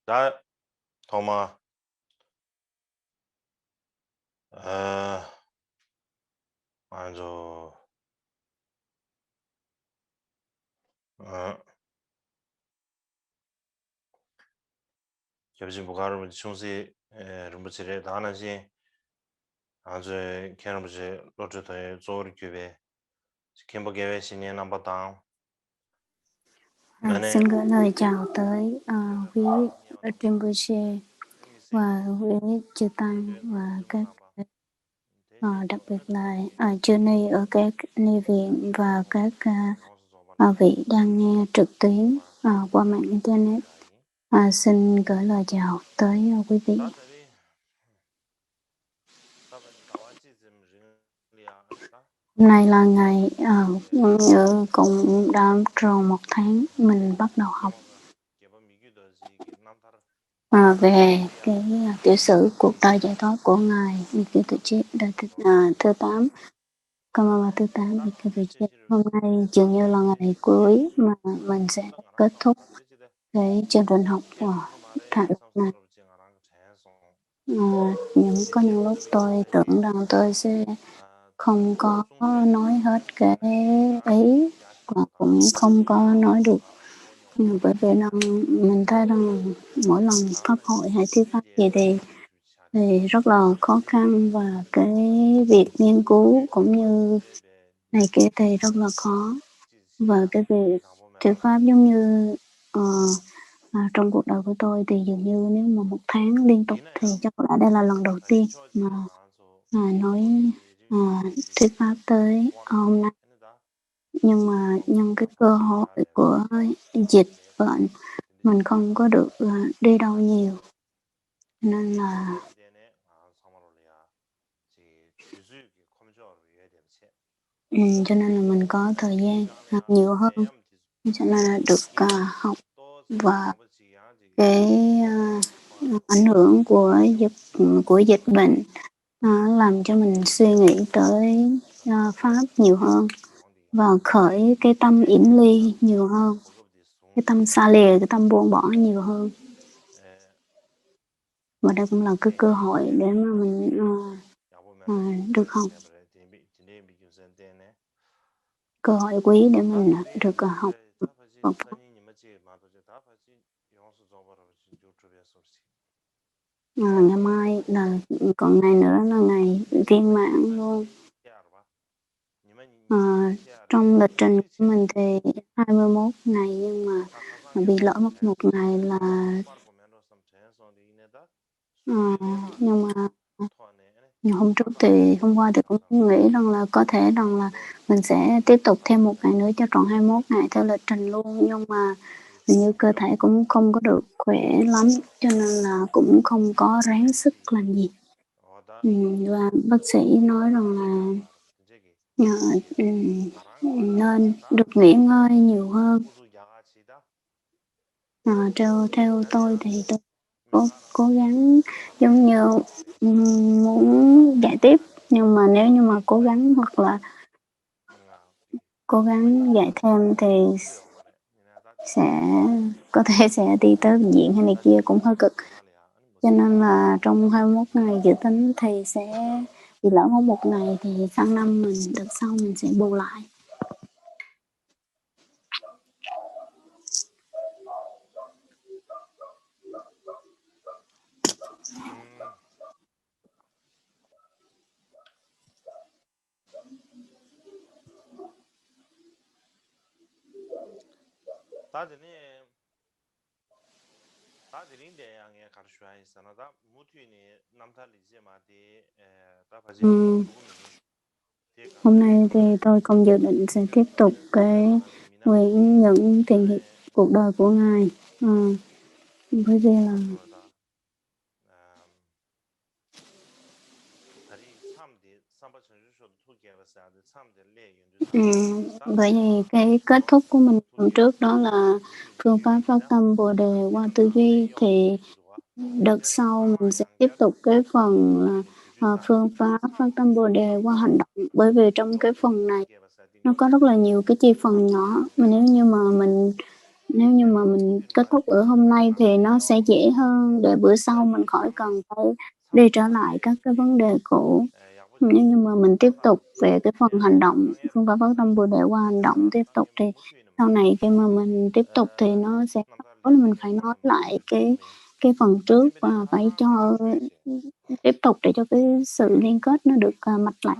자, 도마, 에, 아주, 어, 겹진 부가를 충시, rum부치를 다하는지, 아주, 캐나부지, 로즈도의 조리 규베, 캠버게웨 신의 넘버당, Xin 너네, gửi lời chào tới quý Rinpoche và quý chư tăng và các đặc biệt là chư ni ở các ni viện và các vị đang nghe trực tuyến qua mạng internet. Xin gửi lời chào tới quý vị. Hôm nay là ngày cũng đã tròn 1 tháng mình bắt đầu học về cái tiểu sử cuộc đời giải thoát của ngài Mikitochi đời thứ 8, Kamala thứ 8 Mikitochi. Hôm nay dường như là ngày cuối mà mình sẽ kết thúc cái chương trình học của thạnh này. Có những lúc tôi tưởng rằng tôi sẽ không có nói hết cái ý và cũng không có nói được, bởi vì mình thấy rằng mỗi lần pháp hội hay thuyết pháp gì thì rất là khó khăn, và cái việc nghiên cứu cũng như này kia thì rất là khó. Và cái việc thuyết pháp giống như trong cuộc đời của tôi thì dường như nếu mà 1 tháng liên tục thì chắc có lẽ đây là lần đầu tiên mà nói thuyết pháp tới hôm nay. Nhưng mà nhân cái cơ hội của dịch bệnh mình không có được đi đâu nhiều, nên là cho nên là mình có thời gian nhiều hơn, cho nên là được học. Và cái ảnh hưởng của dịch bệnh làm cho mình suy nghĩ tới pháp nhiều hơn và khởi cái tâm yểm ly nhiều hơn, cái tâm xa lìa, cái tâm buông bỏ nhiều hơn. Và đây cũng là cái cơ hội để mà mình được học, cơ hội quý để mình được học Phật pháp. Ngày mai là còn ngày nữa là ngày viên mãn luôn. Trong lịch trình của mình thì 21 ngày, nhưng mà bị lỡ mất 1 ngày là nhưng mà hôm trước thì hôm qua thì cũng nghĩ rằng là có thể rằng là mình sẽ tiếp tục thêm 1 ngày nữa cho tròn 21 ngày theo lịch trình luôn, nhưng mà hình như cơ thể cũng không có được khỏe lắm, cho nên là cũng không có ráng sức làm gì. Và bác sĩ nói rằng là nên được nghỉ ngơi nhiều hơn. Theo tôi thì tôi cố gắng giống như muốn dạy tiếp, nhưng mà nếu như mà cố gắng hoặc là cố gắng dạy thêm thì có thể sẽ đi tới bệnh viện hay này kia cũng hơi cực. Cho nên là trong 21 ngày dự tính thì sẽ bị lỡ mất 1 ngày, thì sang năm đợt sau mình sẽ bù lại. Hôm nay thì tôi không dự định sẽ tiếp tục những thiền hiệp cuộc đời của ngài, bởi vì là bởi vì cái kết thúc của mình hôm trước đó là phương pháp phát tâm Bồ đề qua tư duy, thì đợt sau mình sẽ tiếp tục cái phần phương pháp phát tâm Bồ đề qua hành động, bởi vì trong cái phần này nó có rất là nhiều cái chi phần nhỏ, mà nếu như mà mình Nếu như mà mình kết thúc ở hôm nay thì nó sẽ dễ hơn để bữa sau mình khỏi cần phải đi trở lại các cái vấn đề cũ. Nếu như mà mình tiếp tục về cái phần hành động, phương pháp phát tâm Bồ Đề qua hành động tiếp tục thì sau này khi mà mình tiếp tục thì nó sẽ có là mình phải nói lại cái phần trước và phải cho tiếp tục để cho cái sự liên kết nó được mạch lại.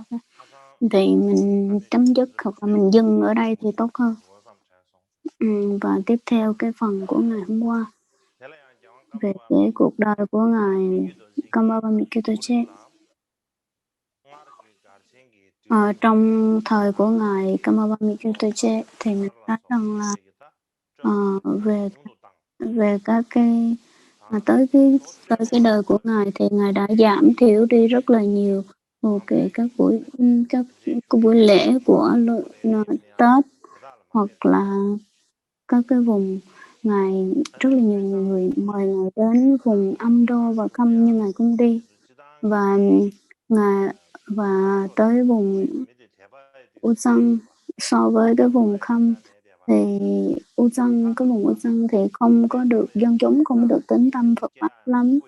Thì mình chấm dứt hoặc là mình dừng ở đây thì tốt hơn. Và tiếp theo cái phần của ngày hôm qua về cái cuộc đời của ngài Kamabami Kyutoche. Trong thời của ngài Kamabami Kyutoche thì mình thấy rằng là về các cái tới cái đời của ngài thì ngài đã giảm thiểu đi rất là nhiều các buổi lễ của Tết hoặc là các cái vùng ngài rất là nhiều người mời ngài đến vùng Âm Đô và Khâm nhưng ngài cũng đi và ngài và tới vùng Ulsan so với cái vùng Khâm thì Ulsan cái vùng Ulsan thì không có được dân chúng không có được tín tâm Phật pháp lắm.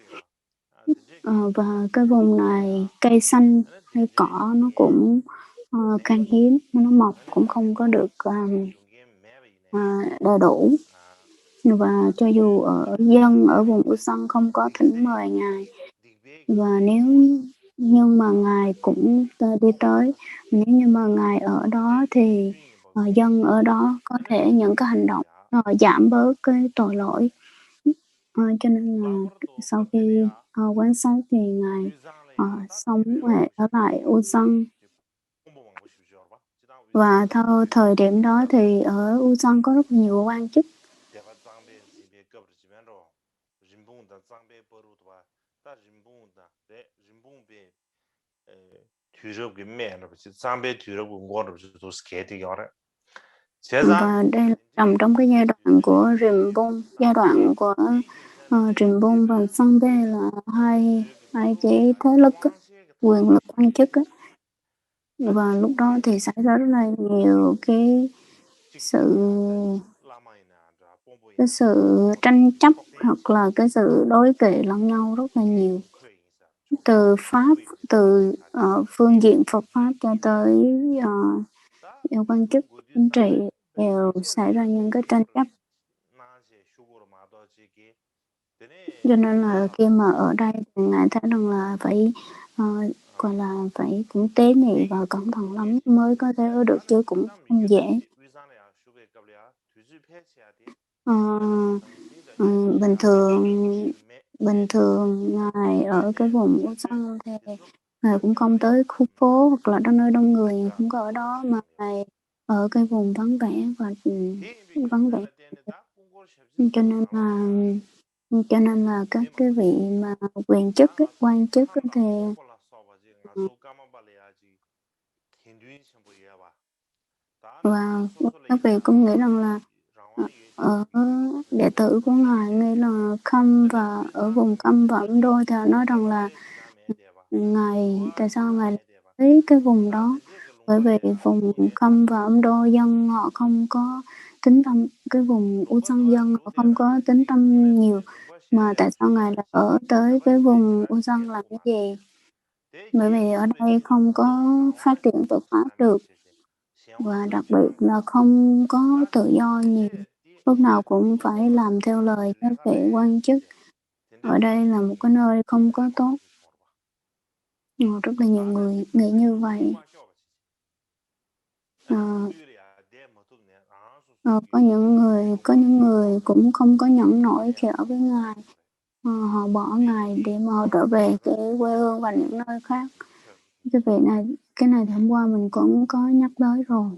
Và cái vùng này cây xanh hay cỏ nó cũng khan hiếm, nó mọc cũng không có được đầy đủ. Và cho dù ở dân ở vùng Ulsan không có thỉnh mời ngài và nhưng mà ngài cũng đi tới, nếu như mà ngài ở đó thì dân ở đó có thể những cái hành động giảm bớt cái tội lỗi. Cho nên là sau khi quan sát thì ngài sống ở lại Ulsan. Và theo thời điểm đó thì ở Ulsan có rất nhiều quan chức. Và đây là nằm trong cái giai đoạn của Rinpoche, giai đoạn của Rinpoche và Sangbe là hai cái thế lực quyền lực quan chức ấy. Và lúc đó thì xảy ra rất là nhiều cái sự tranh chấp hoặc là cái sự đối kỵ lẫn nhau rất là nhiều, từ phương diện Phật pháp cho tới quan chức chính trị đều xảy ra những cái tranh chấp. Cho nên là khi mà ở đây thì ngài thấy rằng là phải gọi là phải cũng tế nhị và cẩn thận lắm mới có thể ở được chứ cũng không dễ. Bình thường ngài ở cái vùng Ulsan thì ngài cũng không tới khu phố hoặc là nơi đông người, không có ở đó mà ngài ở cái vùng vắng vẻ và vắng vẻ. Cho nên là các cái vị mà quyền chức quan chức thì và các vị cũng nghĩ rằng là ở đệ tử của ngài nghĩ là Khâm và ở vùng Khâm và Ấn Độ thì họ nói rằng là ngài tại sao ngài lấy cái vùng đó, bởi vì vùng Khâm và Ấn Độ dân họ không có tính tâm, cái vùng Ulsan dân họ không có tính tâm nhiều, mà tại sao ngài lại ở tới cái vùng Ulsan làm cái gì? Bởi vì ở đây không có phát triển Phật pháp được và đặc biệt là không có tự do nhiều, lúc nào cũng phải làm theo lời các vị quan chức. Ở đây là một cái nơi không có tốt. Rất là nhiều người nghĩ như vậy. Có những người cũng không có nhẫn nổi khi ở với ngài, họ bỏ ngài để mà họ trở về cái quê hương và những nơi khác. Cái này thì hôm qua mình cũng có nhắc tới rồi.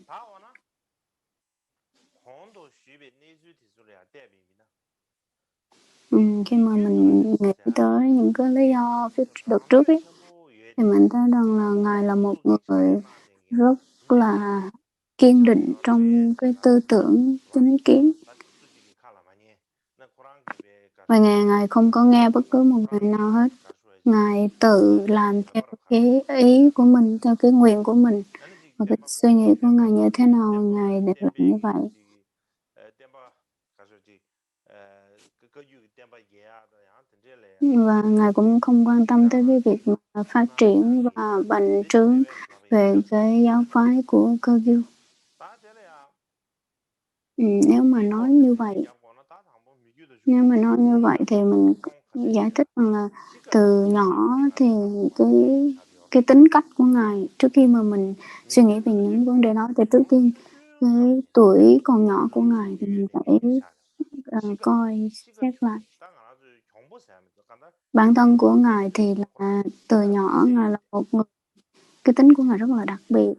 Khi mà mình nghĩ tới những cái lý do phía đợt trước ấy, thì mình thấy rằng là ngài là một người rất là kiên định trong cái tư tưởng chính kiến. Và ngài không có nghe bất cứ một người nào hết. Ngài tự làm theo cái ý của mình, theo cái nguyện của mình. Và cái suy nghĩ của ngài như thế nào, ngài để làm như vậy. Và Ngài cũng không quan tâm tới cái việc mà phát triển và bành trướng về cái giáo phái của Cơ Giêsu. Nếu mà nói như vậy thì mình giải thích rằng là từ nhỏ thì cái tính cách của Ngài, trước khi mà mình suy nghĩ về những vấn đề đó thì trước tiên cái tuổi còn nhỏ của Ngài thì mình phải coi xét lại. Bản thân của Ngài thì là từ nhỏ Ngài là một người, cái tính của Ngài rất là đặc biệt.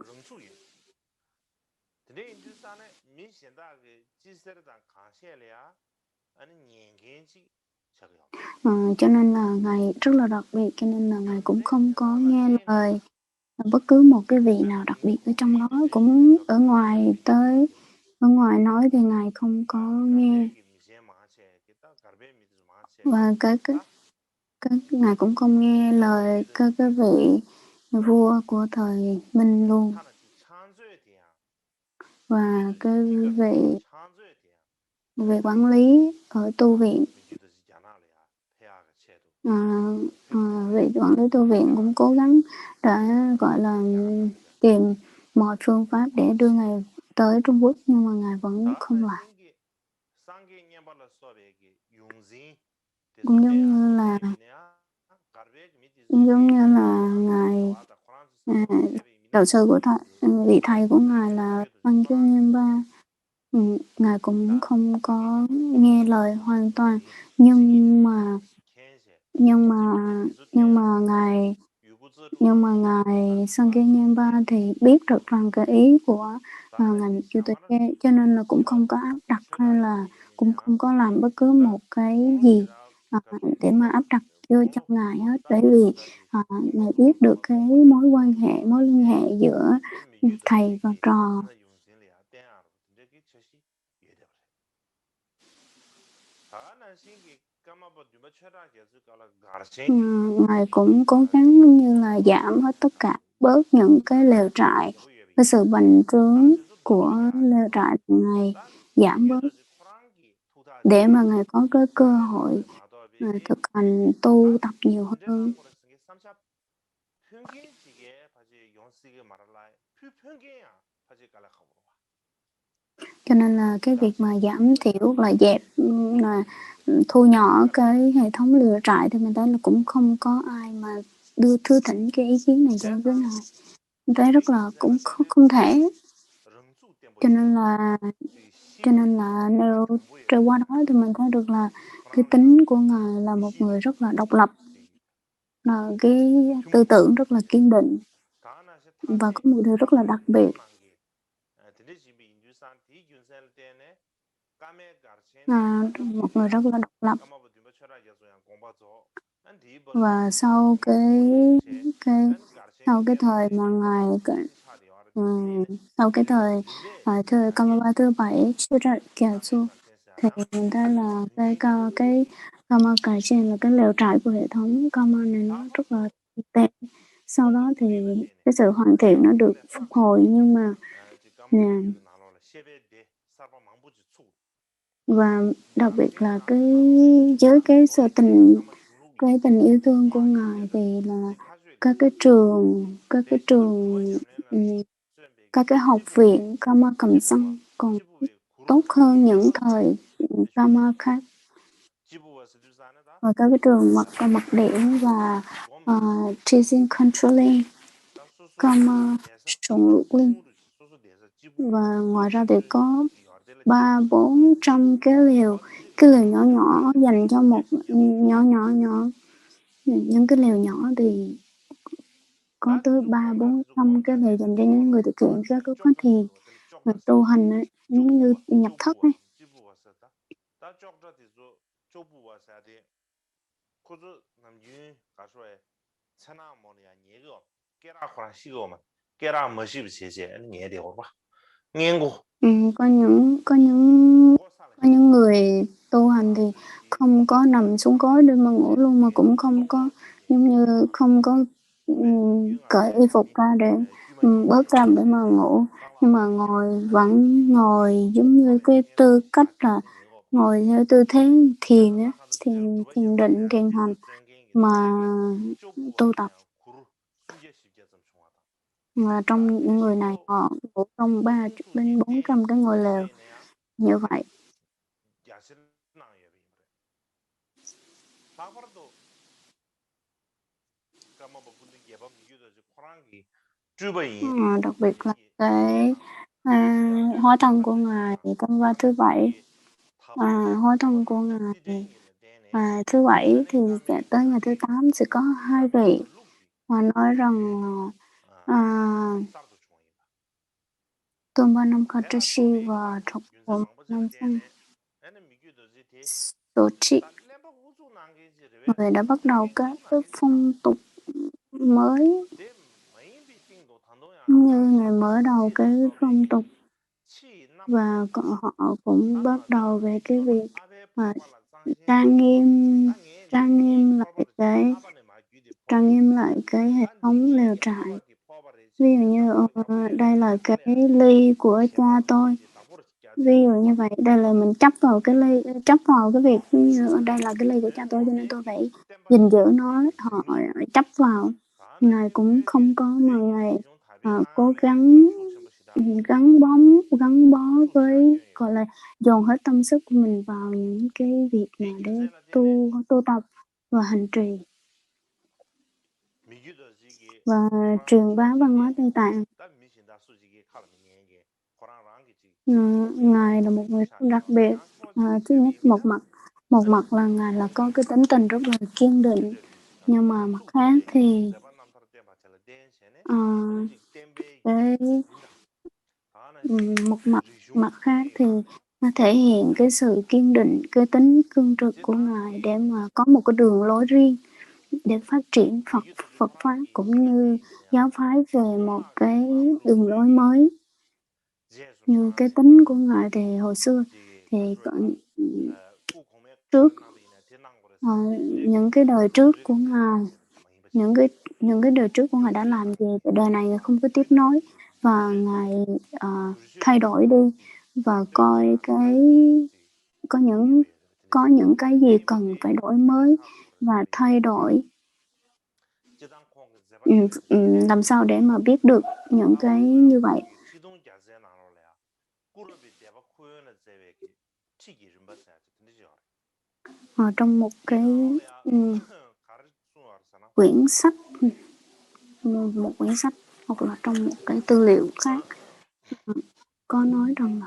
Cho nên là Ngài rất là đặc biệt, cho nên là Ngài cũng không có nghe lời bất cứ một cái vị nào đặc biệt ở trong đó, cũng ở ngoài nói thì Ngài không có nghe. Và cái Ngài cũng không nghe lời cái vị vua của thời Minh luôn. Và cái vị quản lý ở tu viện, vị quản lý tu viện cũng cố gắng đã gọi là tìm mọi phương pháp để đưa Ngài tới Trung Quốc, nhưng mà Ngài vẫn không làm. Cũng giống như là Ngài đạo sư của vị thầy của Ngài là Văn Kiêu Nhiên Ba, Ngài cũng không có nghe lời hoàn toàn, nhưng mà ngài Sang Kiêu Nhiên Ba thì biết được rằng cái ý của ngài Chủ tịch, cho nên là cũng không có áp đặt hay là cũng không có làm bất cứ một cái gì để mà áp đặt vô cho ngài hết, bởi vì ngài biết được cái mối liên hệ giữa thầy và trò. Ngài cũng cố gắng như là giảm hết tất cả, bớt những cái lều trại, cái sự bành trướng của lều trại Ngài giảm bớt để mà Ngài có cái cơ hội thực hành tu tập nhiều hơn. Cho nên là cái việc mà giảm thiểu là dẹp là thu nhỏ cái hệ thống lều trại thì mình thấy là cũng không có ai mà đưa thư thỉnh cái ý kiến này cho với Ngài. Mình thấy rất là cũng không thể. Cho nên là nếu trải qua đó thì mình thấy được là cái tính của Ngài là một người rất là độc lập, là cái tư tưởng rất là kiên định và có một điều rất là đặc biệt. Một người rất là độc lập. Và sau cái thời mà Ngài sau cái thời Karmapa thứ 7 chưa ra Gyatso thì mình thấy là cái Karma cải trên là cái lều trại của hệ thống Karma này nó rất là tệ. Sau đó thì cái sự hoàn thiện nó được phục hồi, nhưng mà và đặc biệt là với cái tình yêu thương của Ngài thì là các cái trường các cái học viện Karma Cầm Săng còn tốt hơn những thời Karma khác, và các cái trường mặc điểm và teaching controlling Karma sùng linh. Và ngoài ra thì có 300-400 cái lều nhỏ nhỏ dành cho một nhỏ những cái lều nhỏ thì có tới 300-400 cái lều dành cho những người thực hiện các cái khóa thiền và tu hành ấy, giống như nhập thất ấy. Có những người tu hành thì không có nằm xuống gối để mà ngủ luôn, mà cũng không có giống như không có cởi y phục ra để bớt ra để mà ngủ, nhưng mà vẫn ngồi giống như cái tư cách là ngồi theo tư thế thiền á, thiền định, thiền hành mà tu tập. Và trong những người này họ ngủ trong 300 đến 400 cái ngôi lều như vậy. Đặc biệt là cái hóa thân của Ngài trong va thứ bảy, hóa thân của Ngài thứ bảy thì tới ngày thứ 8 sẽ có 2 vị và nói rằng Tôn Ba Nam Katashi và Thục Bộ Nam Sang Tổ trị. Người đã bắt đầu các phong tục mới như Ngài mở đầu cái phong tục và họ cũng bắt đầu về cái việc mà trang nghiêm lại cái hệ thống lều trại. Ví dụ như đây là cái ly của cha tôi, ví dụ như vậy, đây là mình chấp vào cái ly, chấp vào cái việc như đây là cái ly của cha tôi cho nên tôi phải gìn giữ nó, họ chấp vào. Ngài cũng không có mà Ngài cố gắng gắn bó với, gọi là dồn hết tâm sức của mình vào những cái việc mà để tu tập và hành trì và truyền bá văn hóa Tây Tạng. Ngài là một người đặc biệt. Thứ nhất, một mặt là Ngài là có cái tính tình rất là kiên định, nhưng mà mặt khác thì mặt khác thì nó thể hiện cái sự kiên định, cái tính cương trực của Ngài để mà có một cái đường lối riêng để phát triển Phật pháp cũng như giáo phái về một cái đường lối mới. Như cái tính của Ngài thì hồi xưa thì trước những cái đời trước của Ngài, những cái đời trước của Ngài đã làm gì, đời này Ngài không có tiếp nối và Ngài thay đổi đi và coi có những cái gì cần phải đổi mới và thay đổi, làm sao để mà biết được những cái như vậy. Trong một cái quyển sách, hoặc là trong một cái tư liệu khác có nói rằng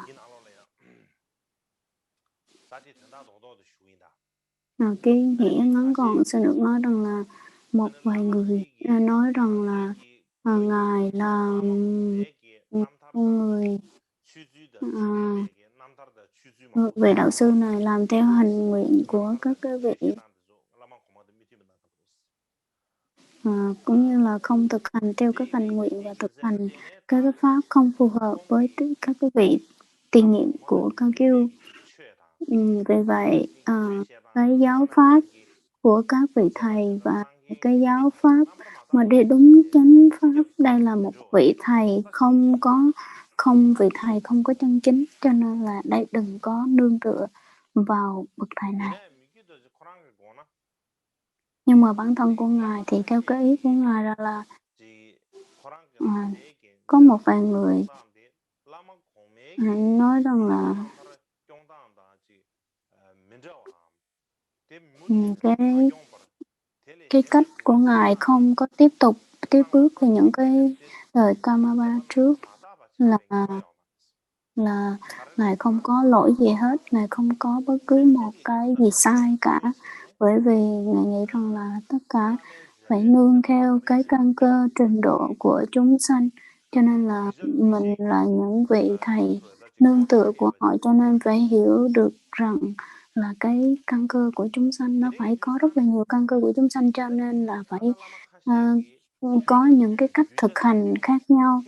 là cái nghĩa ngắn gọn sẽ được nói rằng là một vài người nói rằng là Ngài là người vị đạo sư này làm theo hành nguyện của các cái vị cũng như là không thực hành theo các hành nguyện và thực hành các cái pháp không phù hợp với các cái vị tiền nhiệm của Cao Kiêu. Vì vậy cái giáo pháp của các vị thầy và cái giáo pháp mà để đúng chánh pháp, đây là một vị thầy vị thầy không có chân chính, cho nên là đây đừng có nương tựa vào bậc thầy này. Nhưng mà bản thân của Ngài thì theo cái ý của Ngài là có một vài người nói rằng là cái cách của Ngài không có tiếp bước về những cái đời Kamapa trước, là Ngài không có lỗi gì hết, Ngài không có bất cứ một cái gì sai cả, bởi vì Ngài nghĩ rằng là tất cả phải nương theo cái căn cơ trình độ của chúng sanh, cho nên là mình là những vị thầy nương tựa của họ, cho nên phải hiểu được rằng là cái căn cơ của chúng sanh nó phải có rất là nhiều căn cơ của chúng sanh, cho nên là phải có những cái cách thực hành khác nhau.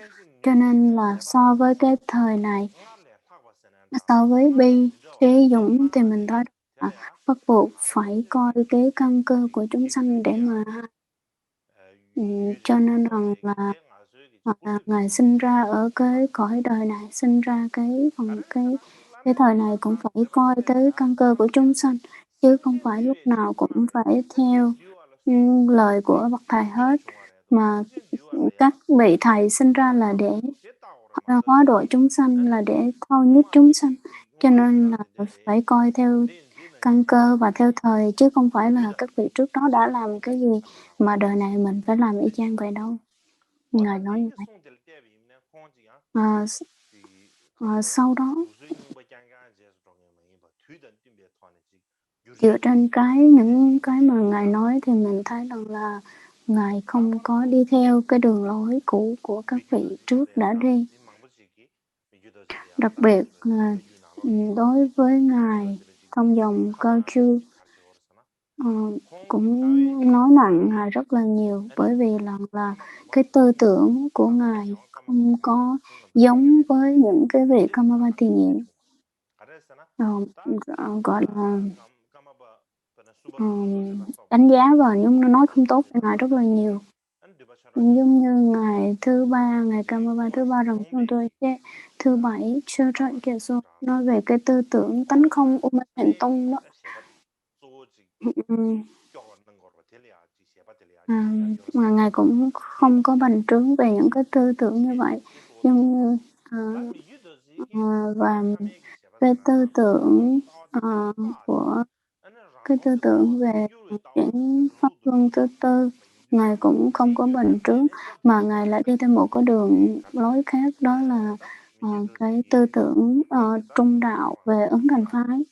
Cho nên là so với cái thời này, so với Bi Trí Dũng thì mình thấy bắt buộc phải coi cái căn cơ của chúng sanh để mà cho nên rằng là Ngài sinh ra ở cái cõi đời này, sinh ra cái cái thời này cũng phải coi tới căn cơ của chúng sanh, chứ không phải lúc nào cũng phải theo lời của bậc thầy hết, mà các vị thầy sinh ra là để hóa độ chúng sanh, là để thâu nhiếp chúng sanh, cho nên là phải coi theo căn cơ và theo thời, chứ không phải là các vị trước đó đã làm cái gì mà đời này mình phải làm y chang vậy đâu. Ngài nói như vậy. Sau đó, dựa trên những cái mà Ngài nói thì mình thấy rằng là Ngài không có đi theo cái đường lối cũ của các vị trước đã đi. Đặc biệt là đối với Ngài Thông Dòng Cơ Chu, cũng nói nặng Ngài rất là nhiều, bởi vì là cái tư tưởng của Ngài không có giống với những cái vị Kamapati nhiệm. Gọi là đánh giá và nhưng nó nói không tốt về Ngài rất là nhiều. Giống như Ngài thứ ba, Ngài Kamapa thứ ba rằng tôi thứ bảy nói về cái tư tưởng tánh không Uma Hành Tông đó. Mà Ngài cũng không có bành trướng về những cái tư tưởng như vậy, giống như và cái tư tưởng của cái tư tưởng về chuyển pháp luân thứ tư, Ngài cũng không có bành trướng, mà Ngài lại đi theo một cái đường lối khác, đó là cái tư tưởng trung đạo về ứng thành phái,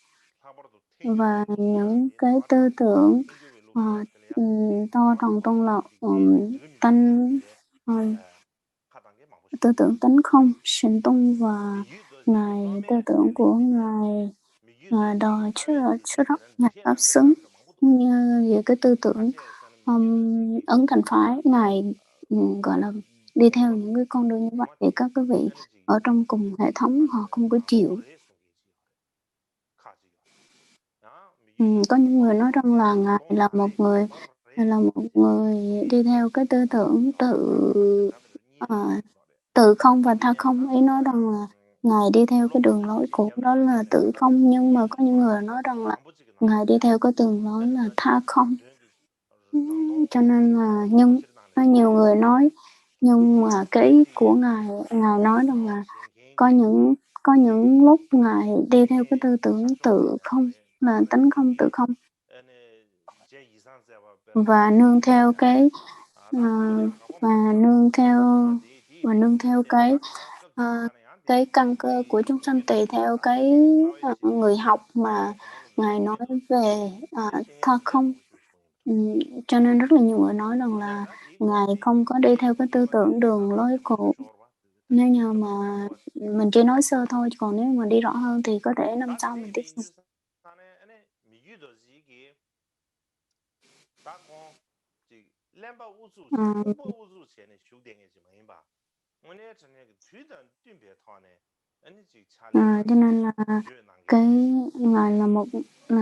và những cái tư tưởng to tròn tôn lộc, tư tưởng tánh không Shin Tung, và tư tưởng của Ngài đòi xuất đất Ngài Pháp xứng, như về cái tư tưởng ấn thành phái. Ngài gọi là đi theo những cái con đường như vậy, thì các quý vị ở trong cùng hệ thống họ không có chịu. Có những người nói rằng là Ngài là một người đi theo cái tư tưởng tự không và tha không. Ý nói rằng là Ngài đi theo cái đường lối cũ, đó là tự không, nhưng mà có những người nói rằng là Ngài đi theo cái đường lối là tha không. Cho nên là nhiều người nói, nhưng mà cái ý của Ngài nói rằng là có những lúc Ngài đi theo cái tư tưởng tự không, là tánh không tự không, và nương theo cái cái căn cơ của chúng sanh, tùy theo cái người học mà Ngài nói về tha không. Cho nên rất là nhiều người nói rằng là Ngài không có đi theo cái tư tưởng đường lối cũ. Nếu như mà mình chỉ nói sơ thôi, còn nếu mà đi rõ hơn thì có thể năm sau mình tiếp tục. Cho nên là Ngài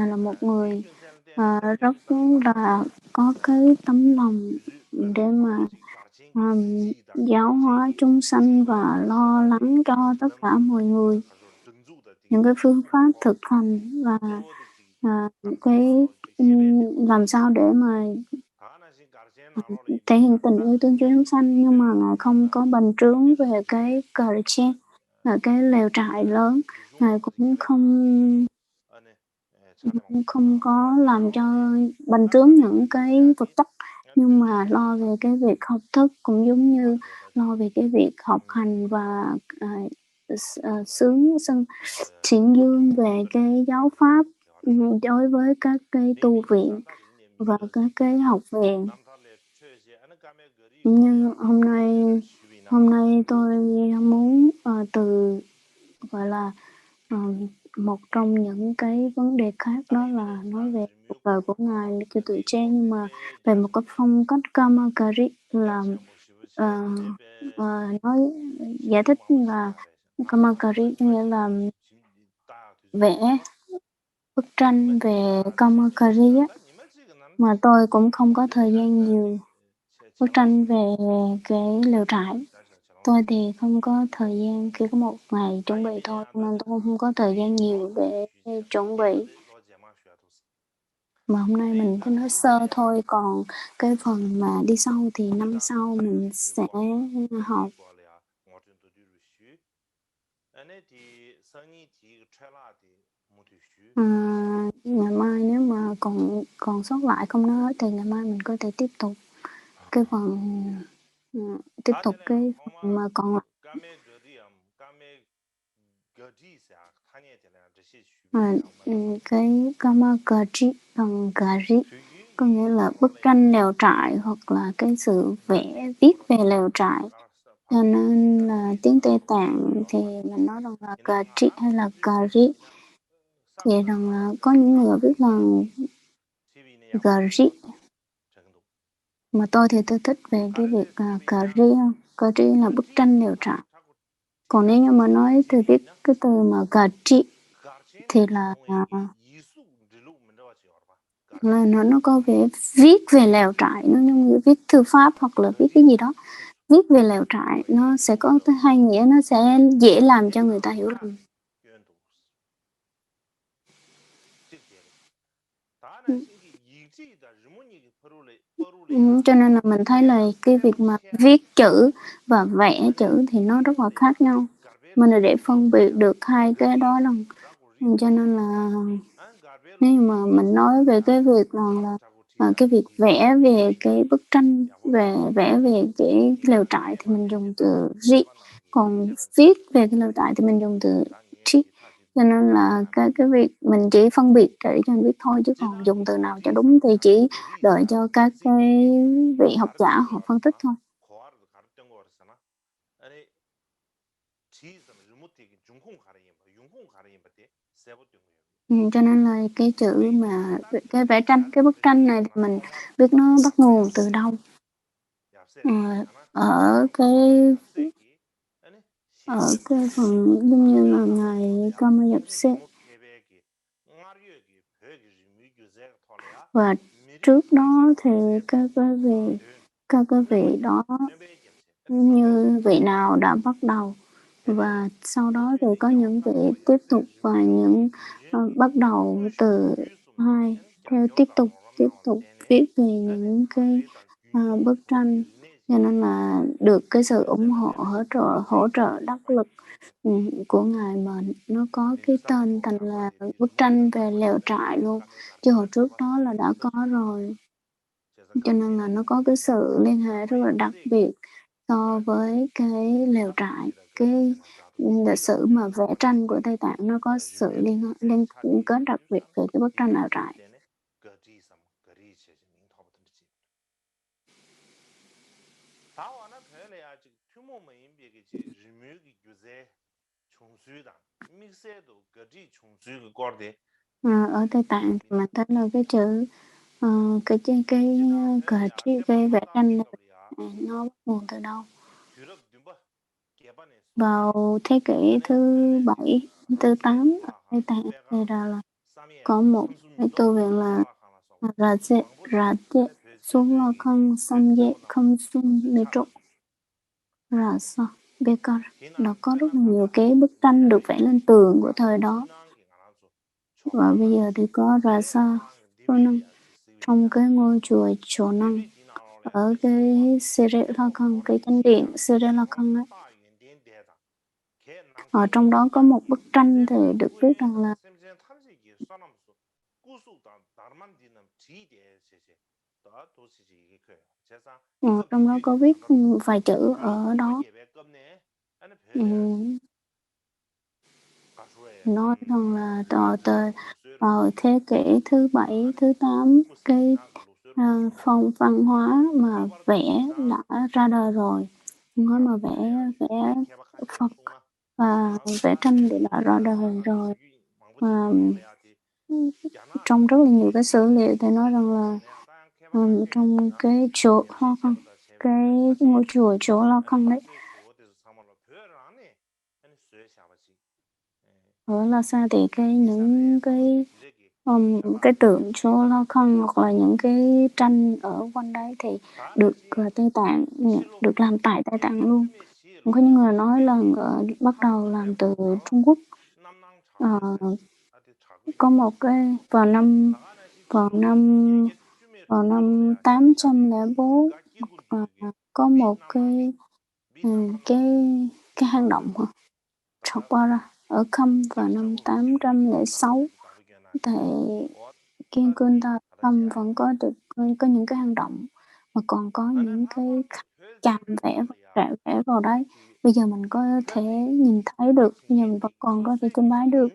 là một người rất là có cái tấm lòng để mà giáo hóa chúng sanh và lo lắng cho tất cả mọi người những cái phương pháp thực hành, và cái làm sao để mà thể hiện tình yêu thương cho chúng sanh, nhưng mà Ngài không có bành trướng về cái cờ trên là cái lều trại lớn. Ngài cũng không có làm cho bành trướng những cái vật chất, nhưng mà lo về cái việc học thức, cũng giống như lo về cái việc học hành và triển dương về cái giáo pháp đối với các cái tu viện và các cái học viện. Như hôm nay tôi muốn gọi là một trong những cái vấn đề khác, đó là nói về cuộc đời của Ngài Chư Tự Che, nhưng mà về một cái phong cách Kamakari, là nói giải thích là Kamakari nghĩa là vẽ bức tranh về Kamakari á, mà tôi cũng không có thời gian nhiều. Bức tranh về cái lều trại, Tôi thì không có thời gian, chỉ có một ngày chuẩn bị thôi, nên tôi không có thời gian nhiều để chuẩn bị. Mà hôm nay mình cứ nói sơ thôi, còn cái phần mà đi sâu thì năm sau mình sẽ học. Ngày mai nếu mà còn sót lại không nói thì ngày mai mình có thể tiếp tục cái phần tiếp tục cái phần mà còn lại. Cái Kamakari bằng gari có nghĩa là bức tranh lều trại hoặc là cái sự vẽ viết về lều trại, cho nên là tiếng Tây Tạng thì mình nói rằng là gari hay là gari, thì rằng là có những người biết là gari, mà tôi thì tôi thích về cái việc gari. Gari là bức tranh lều trại, còn nếu như mà nói từ viết cái từ mà gari thì là nó có vẻ viết về lều trại, nó như viết thư pháp hoặc là viết cái gì đó, viết về lều trại, nó sẽ có cái hai nghĩa, nó sẽ dễ làm cho người ta hiểu lầm. Cho nên là mình thấy là cái việc mà viết chữ và vẽ chữ thì nó rất là khác nhau, mình là để phân biệt được hai cái đó là, cho nên là nếu mà mình nói về cái việc là cái việc vẽ về cái bức tranh, vẽ về cái lều trại thì mình dùng từ ri, còn viết về cái lều trại thì mình dùng từ chi, cho nên là cái việc mình chỉ phân biệt để cho mình biết thôi, chứ còn dùng từ nào cho đúng thì chỉ đợi cho các cái vị học giả họ phân tích thôi. Cho nên là cái chữ mà cái vẽ tranh, cái bức tranh này thì mình biết nó bắt nguồn từ đâu. Ở cái phần giống như là ngài Kamayapse, và trước đó thì các cái vị đó như vị nào đã bắt đầu, và sau đó thì có những vị tiếp tục, và những bắt đầu từ hai theo tiếp tục viết về những cái bức tranh, cho nên là được cái sự ủng hộ hỗ trợ đắc lực của ngài mà nó có cái tên thành là bức tranh về lều trại luôn, chứ hồi trước đó là đã có rồi, cho nên là nó có cái sự liên hệ rất là đặc biệt so với cái lều trại. Cái lịch sử mà vẽ tranh của Tây Tạng nó có sự liên kết đặc biệt về cái bức tranh lều trại. Ở Tây Tạng thì mình thấy là cái chữ cái vẽ tranh này, nó bắt nguồn từ đâu? Vào thế kỷ thứ 7, thứ 8 ở Tây Tạng thì là có một cái tu viện là Raje Sulakhan Samye Khamsun Mitro Rasa Bekar. Nó có rất là nhiều cái bức tranh được vẽ lên tường của thời đó. Và bây giờ thì có Rasa Sonam trong cái ngôi chùa Chồ Năng ở cái Sri Lankan, cái chánh điện Sri Lankan ấy. Ở trong đó có một bức tranh thì được viết rằng là trong đó có viết vài chữ ở đó, nói rằng là vào thế kỷ thứ 7, thứ 8 cái phong văn hóa mà vẽ đã ra đời rồi, văn hóa mà vẽ Phật và vẽ tranh thì đã ra đời rồi. Và trong rất là nhiều cái sử liệu thì nói rằng là trong cái chỗ cái ngôi chùa chỗ La Khăng đấy, ở Lhasa thì những cái tượng chỗ La Khăng hoặc là những cái tranh ở quanh đấy thì được Tây Tạng được làm tại Tây Tạng luôn. Có những người nói là bắt đầu làm từ Trung Quốc. Có một cái vào năm 804 có một cái hang động Chopara ở Khâm vào năm 806 tại Kiên Cương Ta Khâm vẫn có những cái hang động mà còn có những cái chạm vẽ vào đấy. Bây giờ mình có thể nhìn thấy được, bây giờ mình vẫn còn có thể chiêm bái được.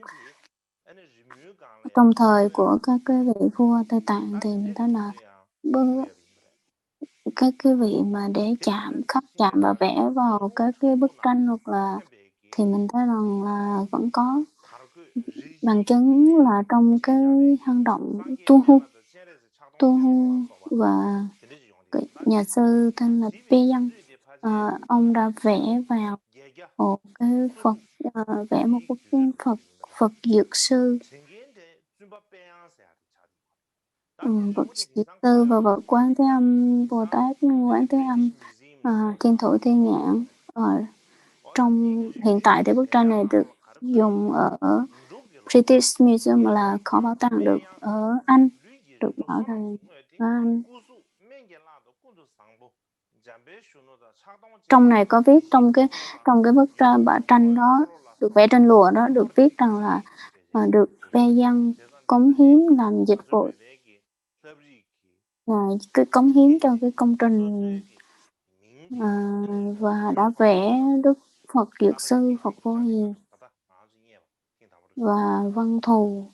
Trong thời của các cái vị vua Tây Tạng thì mình thấy là các cái vị mà để khắc chạm và vẽ vào các cái bức tranh hoặc là thì mình thấy rằng là vẫn có bằng chứng là trong cái hang động Tu Hu và nhà sư tên là Pi Yang, ông đã vẽ vào một cái Phật, vẽ một bức Phật Dược Sư, Phật Dược Sư và Phật Quán Thế Âm Bồ Tát, Quán Thế Âm, Thiên Thủ Thiên Nhãn. Trong hiện tại thì bức tranh này được dùng ở British Museum là kho bảo tàng được ở Anh, được bảo tàng ở Anh. Trong này có viết trong cái bức tranh đó được vẽ trên lụa đó được viết rằng là được Pe Yang cống hiến làm dịch vụ, cái cống hiến cho cái công trình và đã vẽ Đức Phật Dược Sư, Phật Vô Hiền và Văn Thù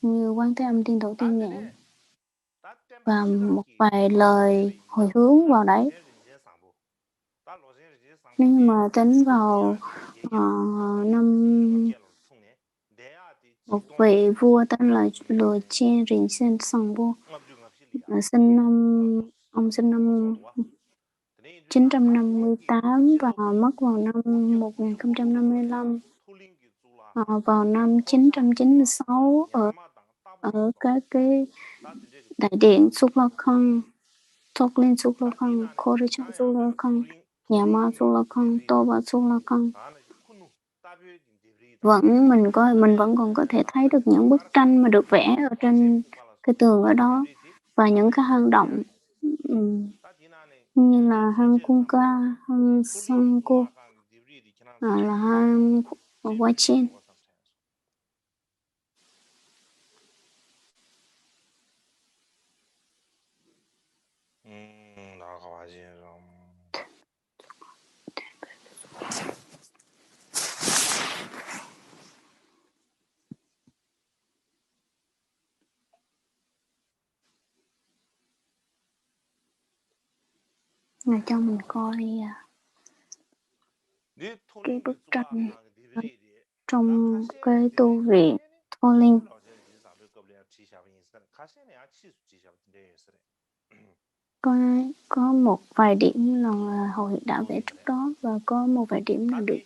như Quán Thế Âm, Thiên Thủ Thiên Nhãn và một vài lời hồi hướng vào đấy. Nhưng mà tính vào năm một vị vua tên là Lô Chiên Rình Sen Sòng Vua, ông sinh năm 958 và mất vào năm 1055. Vào năm 996 ở các cái đại điện Sulakhan, Toklin Sulakhan, Khorichan Sulakhan, Yama Sulakhan, Toba Sulakhan. Mình vẫn còn có thể thấy được những bức tranh mà được vẽ ở trên cái tường ở đó và những cái hang động như là hang Kunka, hang Sanko, là hang Wachin. Là cho mình coi cái bức tranh trong cái tu viện Thô Linh. Có một vài điểm là Hội đã vẽ trước đó và có một vài điểm là được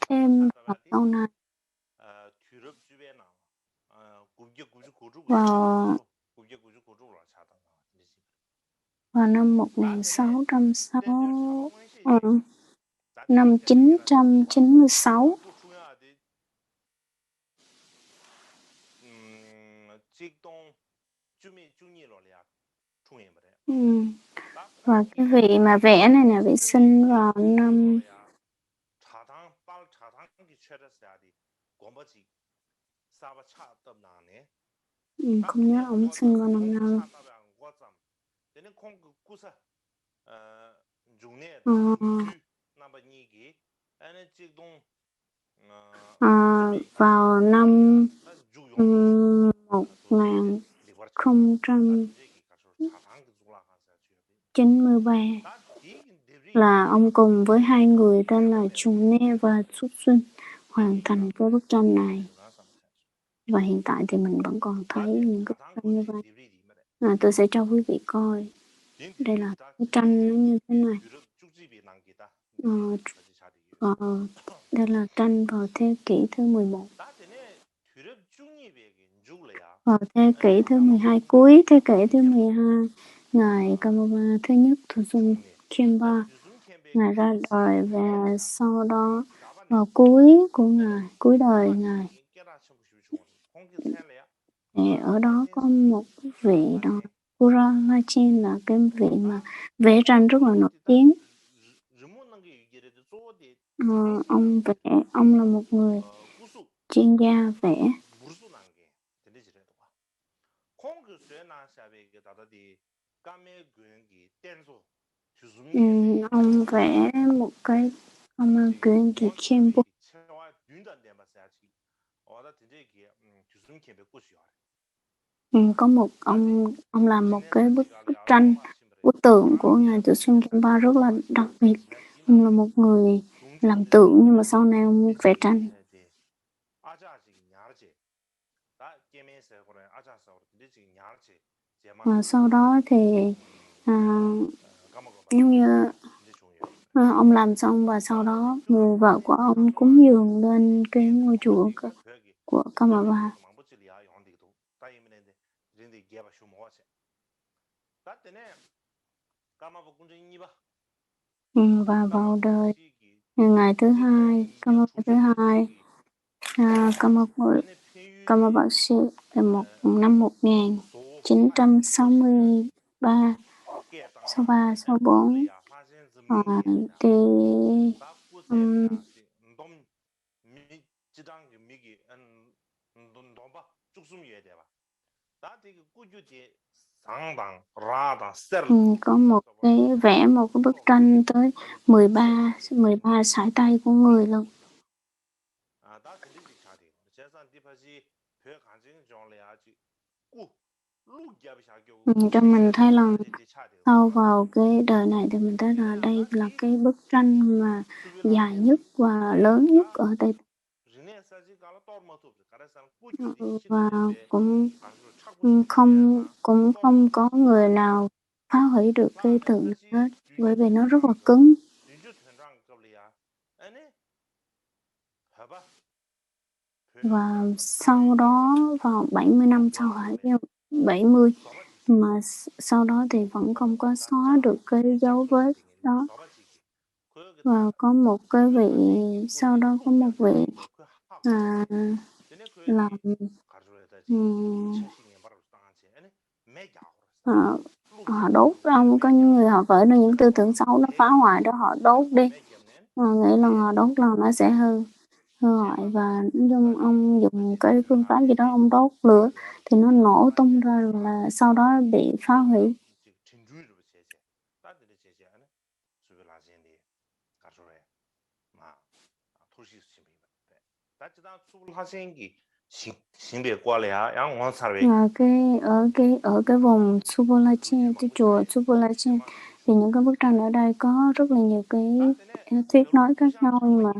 thêm vào sau này. Vào năm 996 và cái vị mà vẽ này là vị sinh vào năm không nhớ ông sinh vào năm nào. Vào năm 1093 là ông cùng với hai người tên là Trùng Ne và Xuất Xuân hoàn thành cái bức tranh này. Và hiện tại thì mình vẫn còn thấy những cái bức tranh như vậy. Tôi sẽ cho quý vị coi. Đây là cái tranh nó như thế này. Đây là tranh vào thế kỷ thứ 11. Vào thế kỷ thứ 12, cuối thế kỷ thứ 12, Ngài Kamapa thứ nhất Thủ Dung Khenpa Ngài ra đời và sau đó vào cuối của Ngài, cuối đời Ngài, thì ở đó có một vị đó, Puralachin là cái vị mà vẽ tranh rất là nổi tiếng. Ông là một người chuyên gia vẽ. Ông vẽ một cái ông quyển ký khiêm bút. Có một ông làm một cái bức tranh, bức tượng của ngài Tử Xuân Khenpa rất là đặc biệt. Ông là một người làm tượng nhưng mà sau này ông vẽ tranh. Và sau đó thì giống như ông làm xong và sau đó người vợ của ông cúng dường lên cái ngôi chùa của Kamapa. Và vào đời ngày thứ hai, Kamapa thứ hai, Kamapa Sư năm 1963, số 3, số 4 thì có một cái vẽ một cái bức tranh tới 13 sải tay của người luôn. Cho mình thấy là sau vào cái đời này thì mình thấy là đây là cái bức tranh mà dài nhất và lớn nhất ở Tây Tạng. Và cũng không có người nào phá hủy được cái tượng này hết, bởi vì nó rất là cứng. Và sau đó vào 70 năm sau, 70, mà sau đó thì vẫn không có xóa được cái dấu vết đó. Và có một cái vị, sau đó có một vị làm họ đốt ông, có những người họ vỡ ra những tư tưởng xấu, nó phá hoại đó, họ đốt đi, nghĩ là họ đốt là nó sẽ hư hoại. Và ông dùng cái phương pháp gì đó, ông đốt lửa thì nó nổ tung ra, là sau đó bị phá hủy. Ở cái vùng Subalachen, cái chùa Subalachen, thì những cái bức tranh ở đây có rất là nhiều cái thuyết nói khác nhau, nhưng mà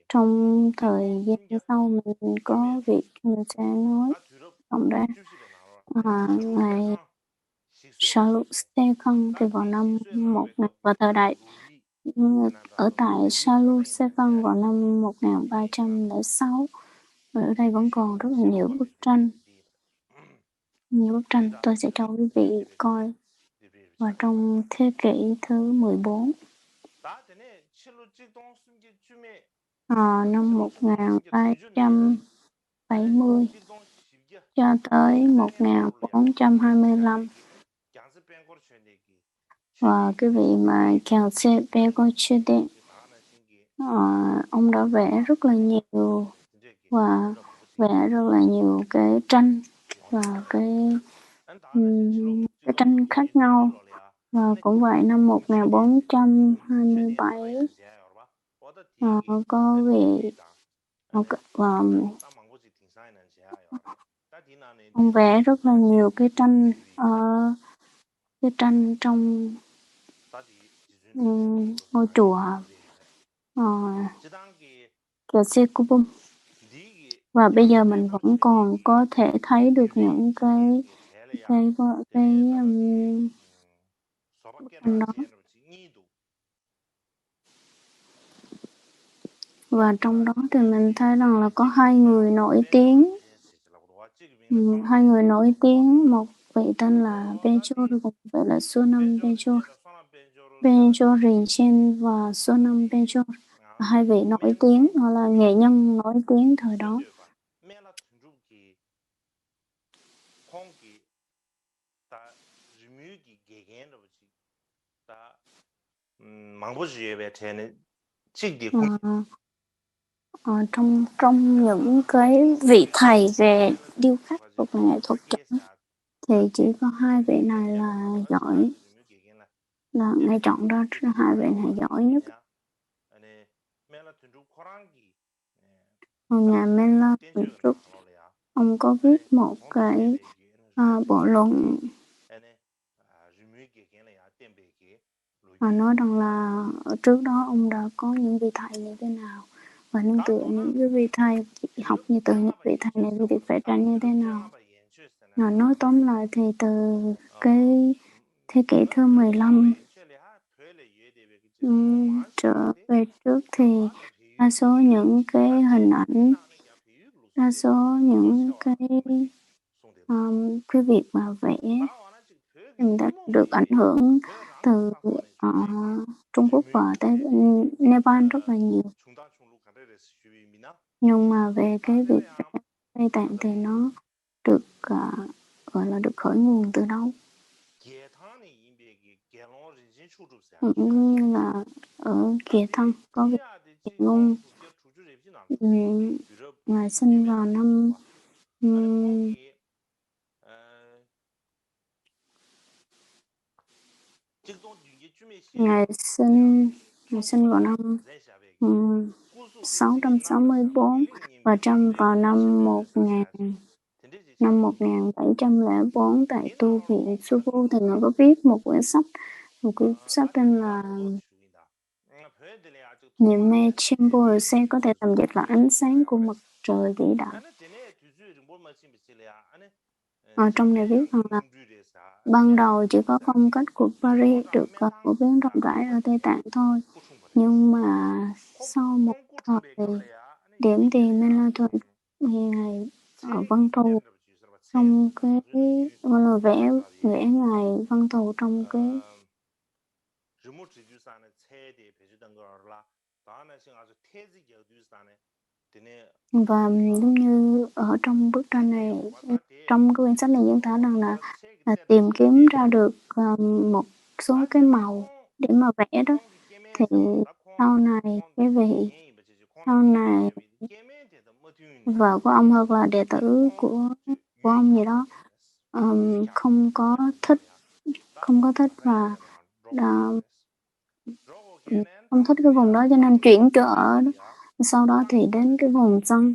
trong thời gian sau mình có việc mình sẽ nói tổng ra. Ngày Salusekhon thì vào năm vào thời đại ở tại Salusekhon vào năm 1306, ở đây vẫn còn rất là nhiều bức tranh. Tôi sẽ cho quý vị coi. Và trong thế kỷ thứ 14, năm 1370 cho tới 1425, và cái vị mà Khyentse Begochede, ông đã vẽ rất là nhiều và vẽ rất là nhiều cái tranh và cái tranh khác nhau. Và cũng vậy, năm 1427 có vị ông vẽ rất là nhiều cái tranh trong ngôi chùa Khyentse Kubum. Và bây giờ mình vẫn còn có thể thấy được những cái bức tranh đó. Và trong đó thì mình thấy rằng là có hai người nổi tiếng, một vị tên là Bencho, và một vị là Sonam Bencho. Bencho Rinchen và Sonam Bencho, hai vị nổi tiếng, họ là nghệ nhân nổi tiếng thời đó. Trong những cái vị thầy về điêu khắc hoặc là nghệ thuật trắng thì chỉ có hai vị này là giỏi, là ngay chọn ra hai vị này giỏi nhất. Ngài Mela Trúc, ông có viết một cái bộ luận và nói rằng là trước đó ông đã có những vị thầy như thế nào và nương tựa những cái vị thầy học như từ những vị thầy này việc vẽ tranh như thế nào. Nói tóm lại thì từ cái thế kỷ thứ 15 trở về trước thì đa số những cái hình ảnh, đa số những cái việc mà vẽ người ta được ảnh hưởng từ Trung Quốc và Nepal rất là nhiều. Nhưng mà về cái việc vẽ Tây Tạng thì nó được gọi là được khởi nguồn từ đâu? Cũng như là ở Kiệt Thăng có vị Kiệt Ngôn, Ngài sinh vào năm Ngài sinh vào năm 664 và vào năm 1704 tại tu viện Suvu thì Ngài có viết một quyển sách tên là Niệm mê Chimbo Se, có thể tạm dịch là ánh sáng của mặt trời vĩ đại. Ở trong này viết rằng là ban đầu chỉ có phong cách của Paris được phổ biến rộng rãi ở Tây Tạng thôi, nhưng mà sau một thời điểm thì Melaton ngày ở Văn Thù trong cái là vẽ ngài Văn Thù trong cái và giống như ở trong bức tranh này, trong cái quyển sách này diễn tả rằng là tìm kiếm ra được một số cái màu để mà vẽ đó, thì sau này vợ của ông hoặc là đệ tử của ông gì đó không có thích và không thích cái vùng đó cho nên chuyển chỗ ở đó. Sau đó thì đến cái vùng Sân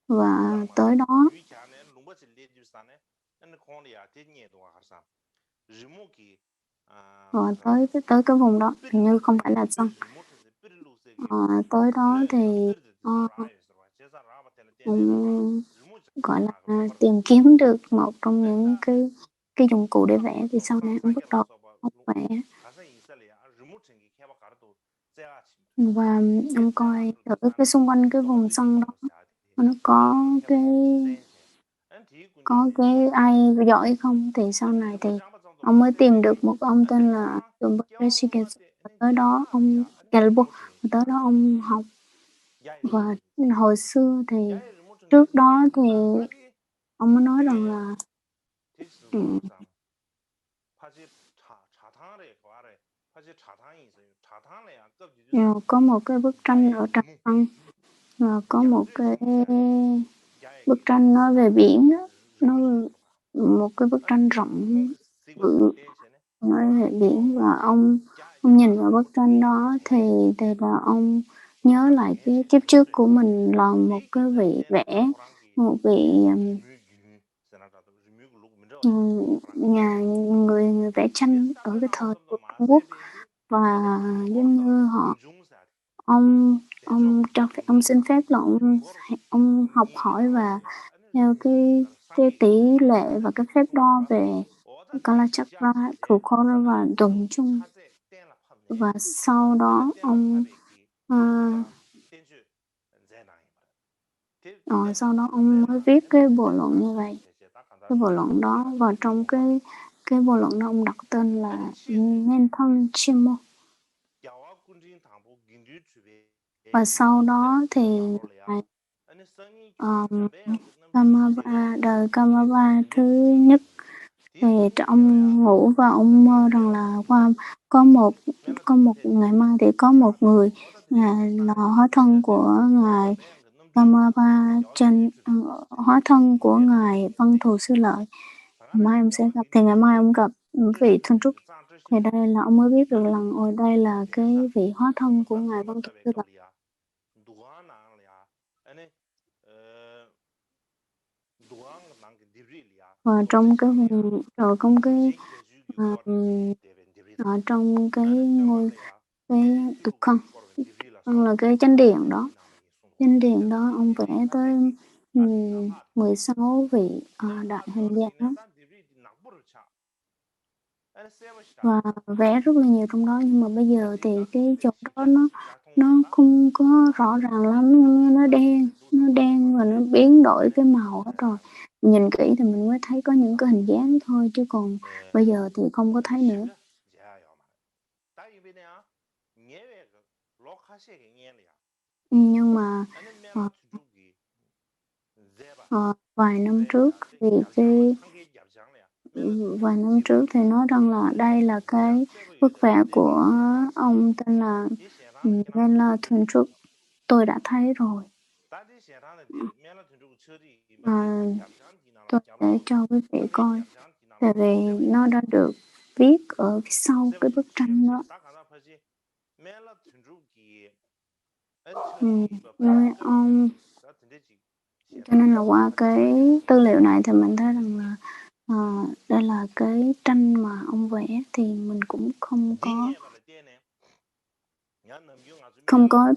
và tới đó tới cái vùng đó hình như không phải là Sân. Tới đó thì gọi là tìm kiếm được một trong những cái dụng cụ để vẽ, thì sau này ông bắt đầu học vẽ và ông coi ở cái xung quanh cái vùng sân đó nó có cái ai giỏi không, thì sau này thì ông mới tìm được một ông tên là tới đó ông Galbo, tới đó ông học. Và hồi xưa thì trước đó thì ông mới nói rằng là có một cái bức tranh ở Tràng An và có một cái bức tranh nói về biển đó, một cái bức tranh rộng bự nói về biển, và ông nhìn vào bức tranh đó thì là ông nhớ lại cái kiếp trước của mình là một cái vị vẽ, một vị người vẽ tranh ở cái thời của Trung Quốc, và giống như ông cho phép, ông xin phép là ông học hỏi và theo cái tỷ lệ và cái phép đo về Kalachakra, Trukora và Đồng Chung, và sau đó ông sau đó ông mới viết cái bộ luận như vậy. Cái bộ luận đó vào trong cái cái bộ luận đó ông đặt tên là Nên thân Chimo. Và sau đó thì ngài Kamaba, đời Kamaba thứ nhất thì ông ngủ và ông mơ rằng là có một ngày mai thì có một người ngài là hóa thân của ngài Kamaba hóa thân của ngài Văn Thù Sư Lợi. Mai ông sẽ gặp thì ngày mai ông gặp vị Thuần Trúc thì đây là ông mới biết được rằng ôi đây là cái vị hóa thân của ngài Văn Thù Sư Lợi. Và trong cái vùng rồi trong cái ngôi cái tục khăn là cái chánh điện đó ông vẽ tới 16 vị đại hình dáng và vẽ rất là nhiều trong đó, nhưng mà bây giờ thì cái chỗ đó nó không có rõ ràng lắm, nó đen và nó biến đổi cái màu hết rồi. Nhìn kỹ thì mình mới thấy có những cái hình dáng thôi, chứ còn bây giờ thì không có thấy nữa. Nhưng mà vài năm trước thì nói rằng là đây là cái bức vẽ của ông tên là Vela Thuần Trúc, tôi đã thấy rồi. Tôi để cho quý vị coi, tại vì nó đã được viết ở phía sau cái bức tranh đó. Cho nên là qua cái tư liệu này thì mình thấy rằng là đây là cái tranh mà ông vẽ, thì mình cũng không có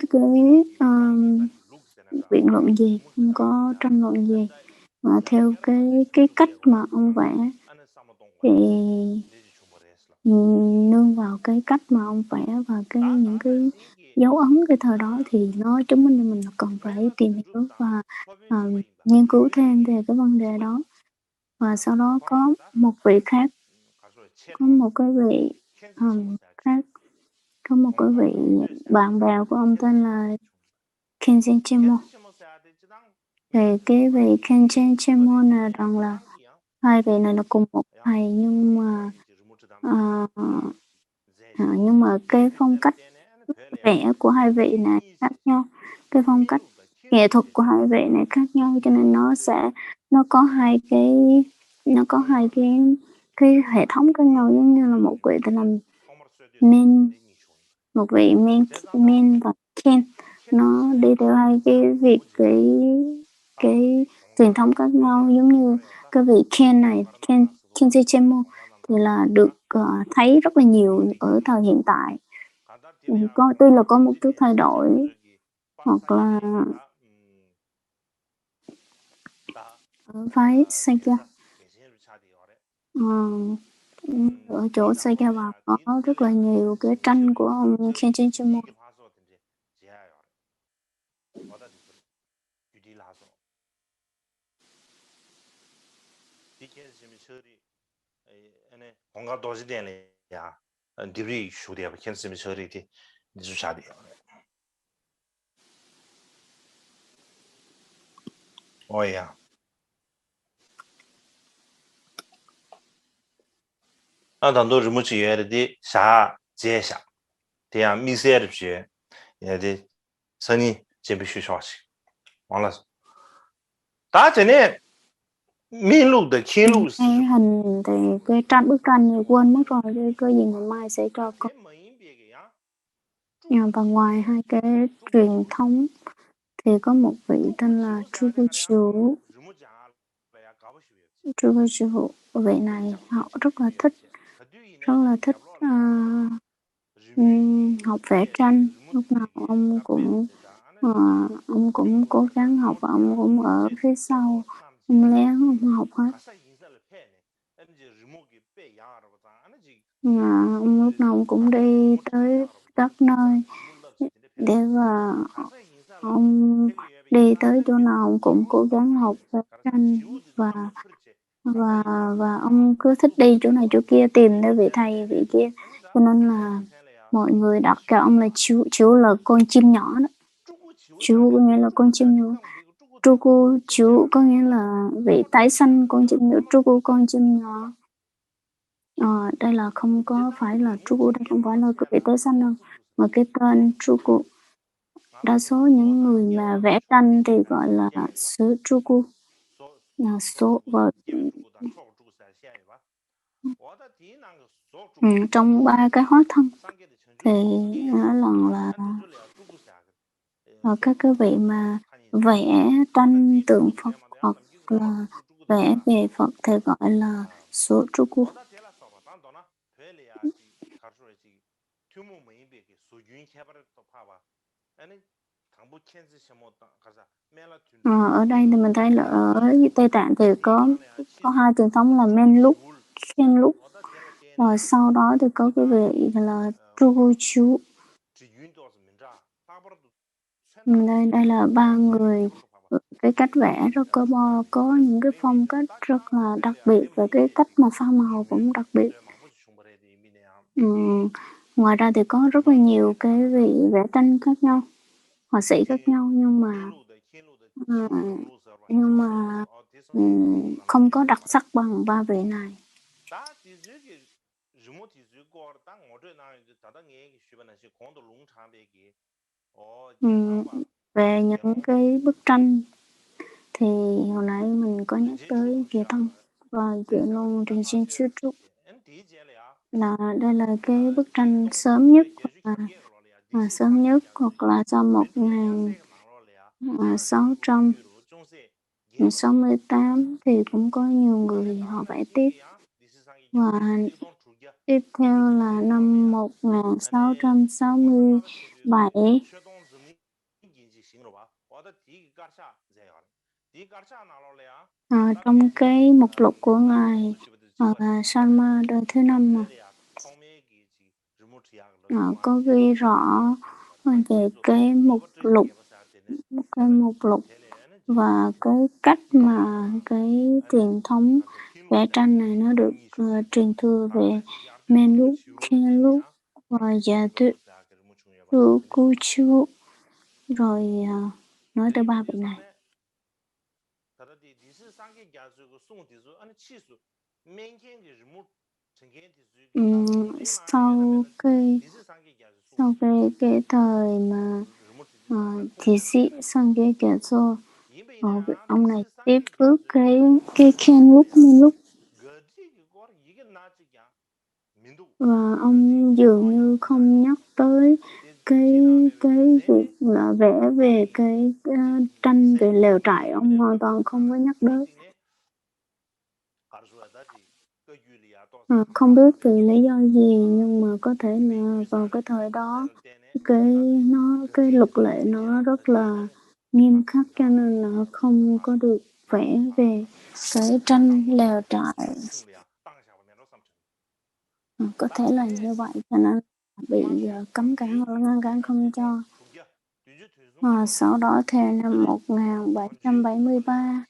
cái biện luận gì, không có tranh luận gì, mà theo cái cách mà ông vẽ thì nương vào cái cách mà ông vẽ và những cái dấu ấn cái thời đó thì nó chứng minh cho mình là cần phải tìm hiểu và nghiên cứu thêm về cái vấn đề đó. Và sau đó có một vị khác, có một cái vị khác, có một cái vị bạn bè của ông tên là Kenshin Chimo. Thì cái vị Kenshin Chimo này rằng là hai vị này là cùng một thầy, nhưng mà cái phong cách vẽ của hai vị này khác nhau, cái phong cách nghệ thuật của hai vị này khác nhau, cho nên nó có hai cái hệ thống khác nhau, giống như là một vị tên là một vị Min và Ken, nó đi theo hai cái truyền thống khác nhau. Giống như cái vị Ken này, Kenji Chemo thì là được thấy rất là nhiều ở thời hiện tại. Tuy là có một chút thay đổi, hoặc là ở phái Sakya, ở chỗ Sakyawa có rất là nhiều cái tranh của ông Kenji Chemo. 공가 도시대네야 디브리 슈디야 켄스미 처리디 주샤디 오야 아단도 리모치 예르디 샤 제샤 대야 미세르지 예디 선이 제비슈 쇼시 완라 다 전에 민룩의 kinlu cái hình thì cái bức tranh thì quên mất rồi, cái gì ngày mai sẽ cho con. Và ngoài hai cái truyền thống thì có một vị tên là Chubuchu. Vị này họ rất là thích học vẽ tranh. Lúc nào ông cũng cố gắng học và ông cũng ở phía sau, ông lén ông học hết. Ông lúc nào ông cũng đi tới các nơi để và ông đi tới chỗ nào ông cũng cố gắng học vẽ tranh và và ông cứ thích đi chỗ này chỗ kia tìm tới vị thầy vị kia, cho nên là mọi người đặt cho ông là chú là con chim nhỏ đó. Chú có nghĩa là con chim nhỏ, chú có nghĩa là vị tái sanh con chim nhỏ, con chim nhỏ. Đây là không có phải là đây không phải là cái vị tái sanh đâu, mà cái tên đa số những người mà vẽ tranh thì gọi là sư là số và trong ba cái hóa thân thì mỗi lần là các cái vị mà vẽ tranh tượng Phật hoặc là vẽ về Phật thì gọi là số Truku. Ở đây thì mình thấy là ở Tây Tạng thì có hai truyền thống là Men Lúc, Khen Lúc, rồi sau đó thì có cái vị là Truku chú. Đây là ba người, cái cách vẽ rất có những cái phong cách rất là đặc biệt và cái cách mà pha màu cũng đặc biệt. Ngoài ra thì có rất là nhiều cái vị vẽ tranh khác nhau, họa sĩ khác nhau, nhưng mà không có đặc sắc bằng ba vị này. Về những cái bức tranh thì hồi nãy mình có nhắc tới Việt Thông và chuyện luôn Trình Xin Sư Trúc, là đây là cái bức tranh sớm nhất hoặc là sau 1668 thì cũng có nhiều người họ vẽ tiếp, và tiếp theo là năm 1667 trong cái mục lục của ngài Salma đời thứ 5 có ghi rõ về cái mục lục và cái cách mà cái truyền thống vẽ tranh này nó được truyền thừa về Men Lúc, Khen Lúc và Dạ Tự Cu Chu, rồi nói tới ba vị này. Sau cái thời mà thị sĩ Sangye Gyatso, ông này tiếp bước cái Khen Lúc, Men Lúc, và ông dường như không nhắc tới cái việc là vẽ về cái tranh về lều trại, ông hoàn toàn không có nhắc đến. Không biết vì lý do gì, nhưng mà có thể là vào cái thời đó cái luật lệ nó rất là nghiêm khắc, cho nên là không có được vẽ về cái tranh lều trại. Có thể là như vậy, cho nên bị cấm cản hoặc ngăn cản không cho. Sau đó thì năm 1773,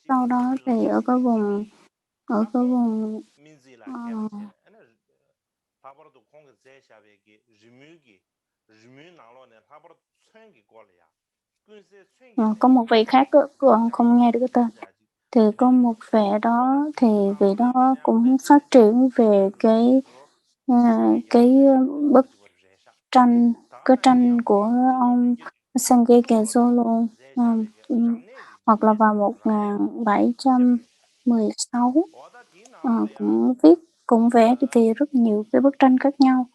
sau đó thì ở cái vùng có một vị khác không nghe được cái tên, thì có một vị đó thì vị đó cũng phát triển về cái bức tranh, cái tranh của ông Sangye Gyatso luôn, hoặc là vào 1716 cũng vẽ thì rất nhiều cái bức tranh khác nhau.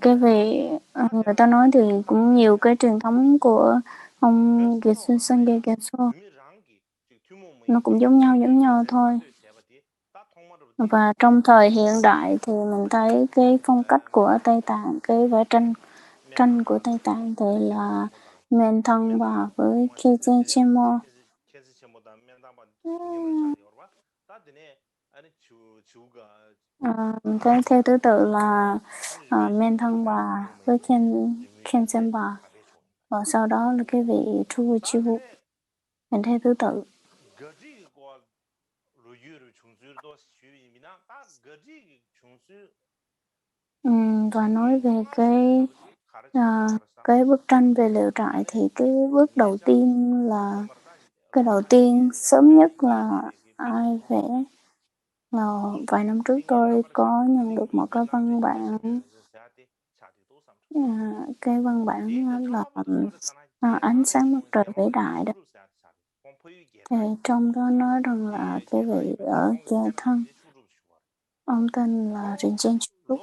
Cái về người ta nói thì cũng nhiều cái truyền thống của ông Sangye Gyatso nó cũng giống nhau thôi. Và trong thời hiện đại thì mình thấy cái phong cách của Tây Tạng, cái vẽ tranh của Tây Tạng thì là Men Thăng Bà với Khyentse Chenmo. Theo thứ tự là Men Thăng Bà với Khyentse Bà. và sau đó là cái vị Tru Chi Vụ mình theo thứ tự. Và nói về cái bức tranh về lều trại thì cái bước đầu tiên là cái đầu tiên sớm nhất là ai vẽ là vài năm trước tôi có nhận được một cái văn bản cái văn bản là ánh sáng mặt trời vĩ đại đó. Thì trong đó nói rằng là cái vị ở Gia Thân, ông tên là Rinchen Trúc,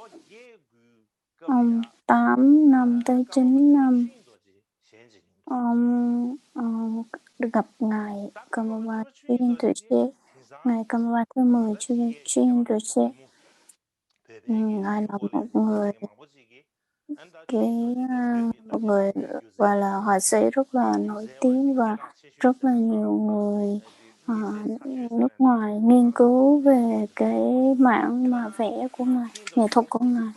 ông 8 năm tới 9 năm, ông được gặp ngài Kamava Chuyên Tuệ Chế, ngài Kamava thứ 10 Chuyên Tuệ Chế. Ngài là một người gọi là họa sĩ rất là nổi tiếng và rất là nhiều người nước ngoài nghiên cứu về cái mảng mà vẽ của ngài, nghệ thuật của ngài.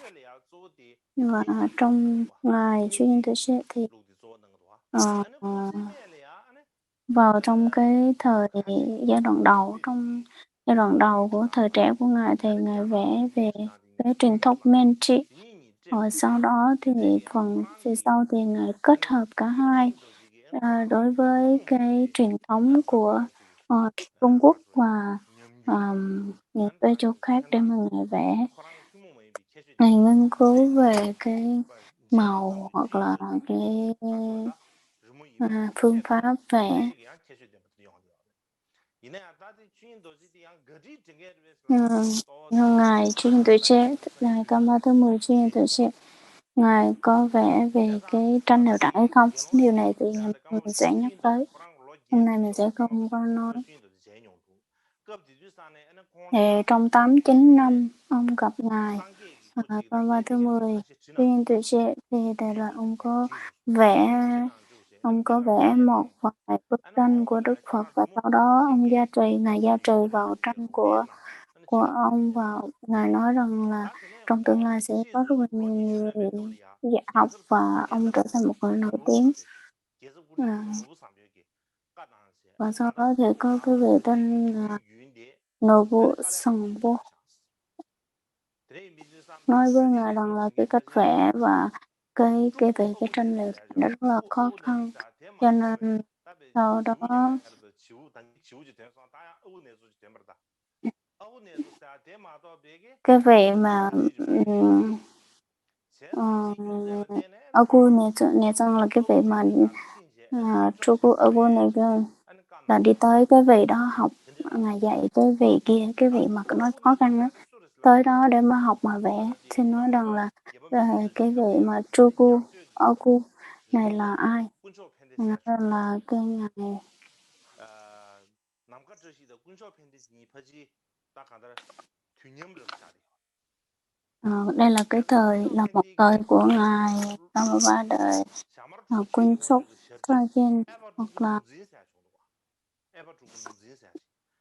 Và trong ngài chuyên tự sẽ thì vào trong cái giai đoạn đầu của thời trẻ của ngài thì ngài vẽ về cái truyền thống Meiji. Rồi sau đó thì phần phía sau thì ngài kết hợp cả hai đối với cái truyền thống của Trung Quốc và những cái chỗ khác để mà ngài vẽ. Ngài nghiên cứu về cái màu hoặc là cái phương pháp vẽ. Ngài chuyên tự chế, ngài Kama thứ 10 chuyên tự chế, ngài có vẽ về cái tranh lều trại hay không? Điều này thì mình sẽ nhắc tới. Hôm nay mình sẽ không có nói. Thì trong 8-9 năm ông gặp ngài Kama thứ 10 chuyên tự chế thì đây là ông có vẽ một vài bức tranh của Đức Phật và sau đó ngài gia trì vào tranh của ông và ngài nói rằng là trong tương lai sẽ có rất là nhiều người dạy học và ông trở thành một người nổi tiếng. Và sau đó thì có cái vị tên là Nobu Songpo nói với ngài rằng là cái cách vẽ và cái về cái tranh lều nó rất là khó khăn, cho nên sau đó cái vị mà Ogu này xong là cái vị mà Chuku Ogu này là đi tới cái vị đó học, ngài dạy cái vị kia, cái vị mà nó khó khăn đó, tới đó để mà học mà vẽ. Xin nói rằng là cái vị mà Chuku Ogu này là ai? Nói rằng là cái ngài đây là cái thời là một thời của ngài Kamaba đời Quân Sốc Trajan hoặc là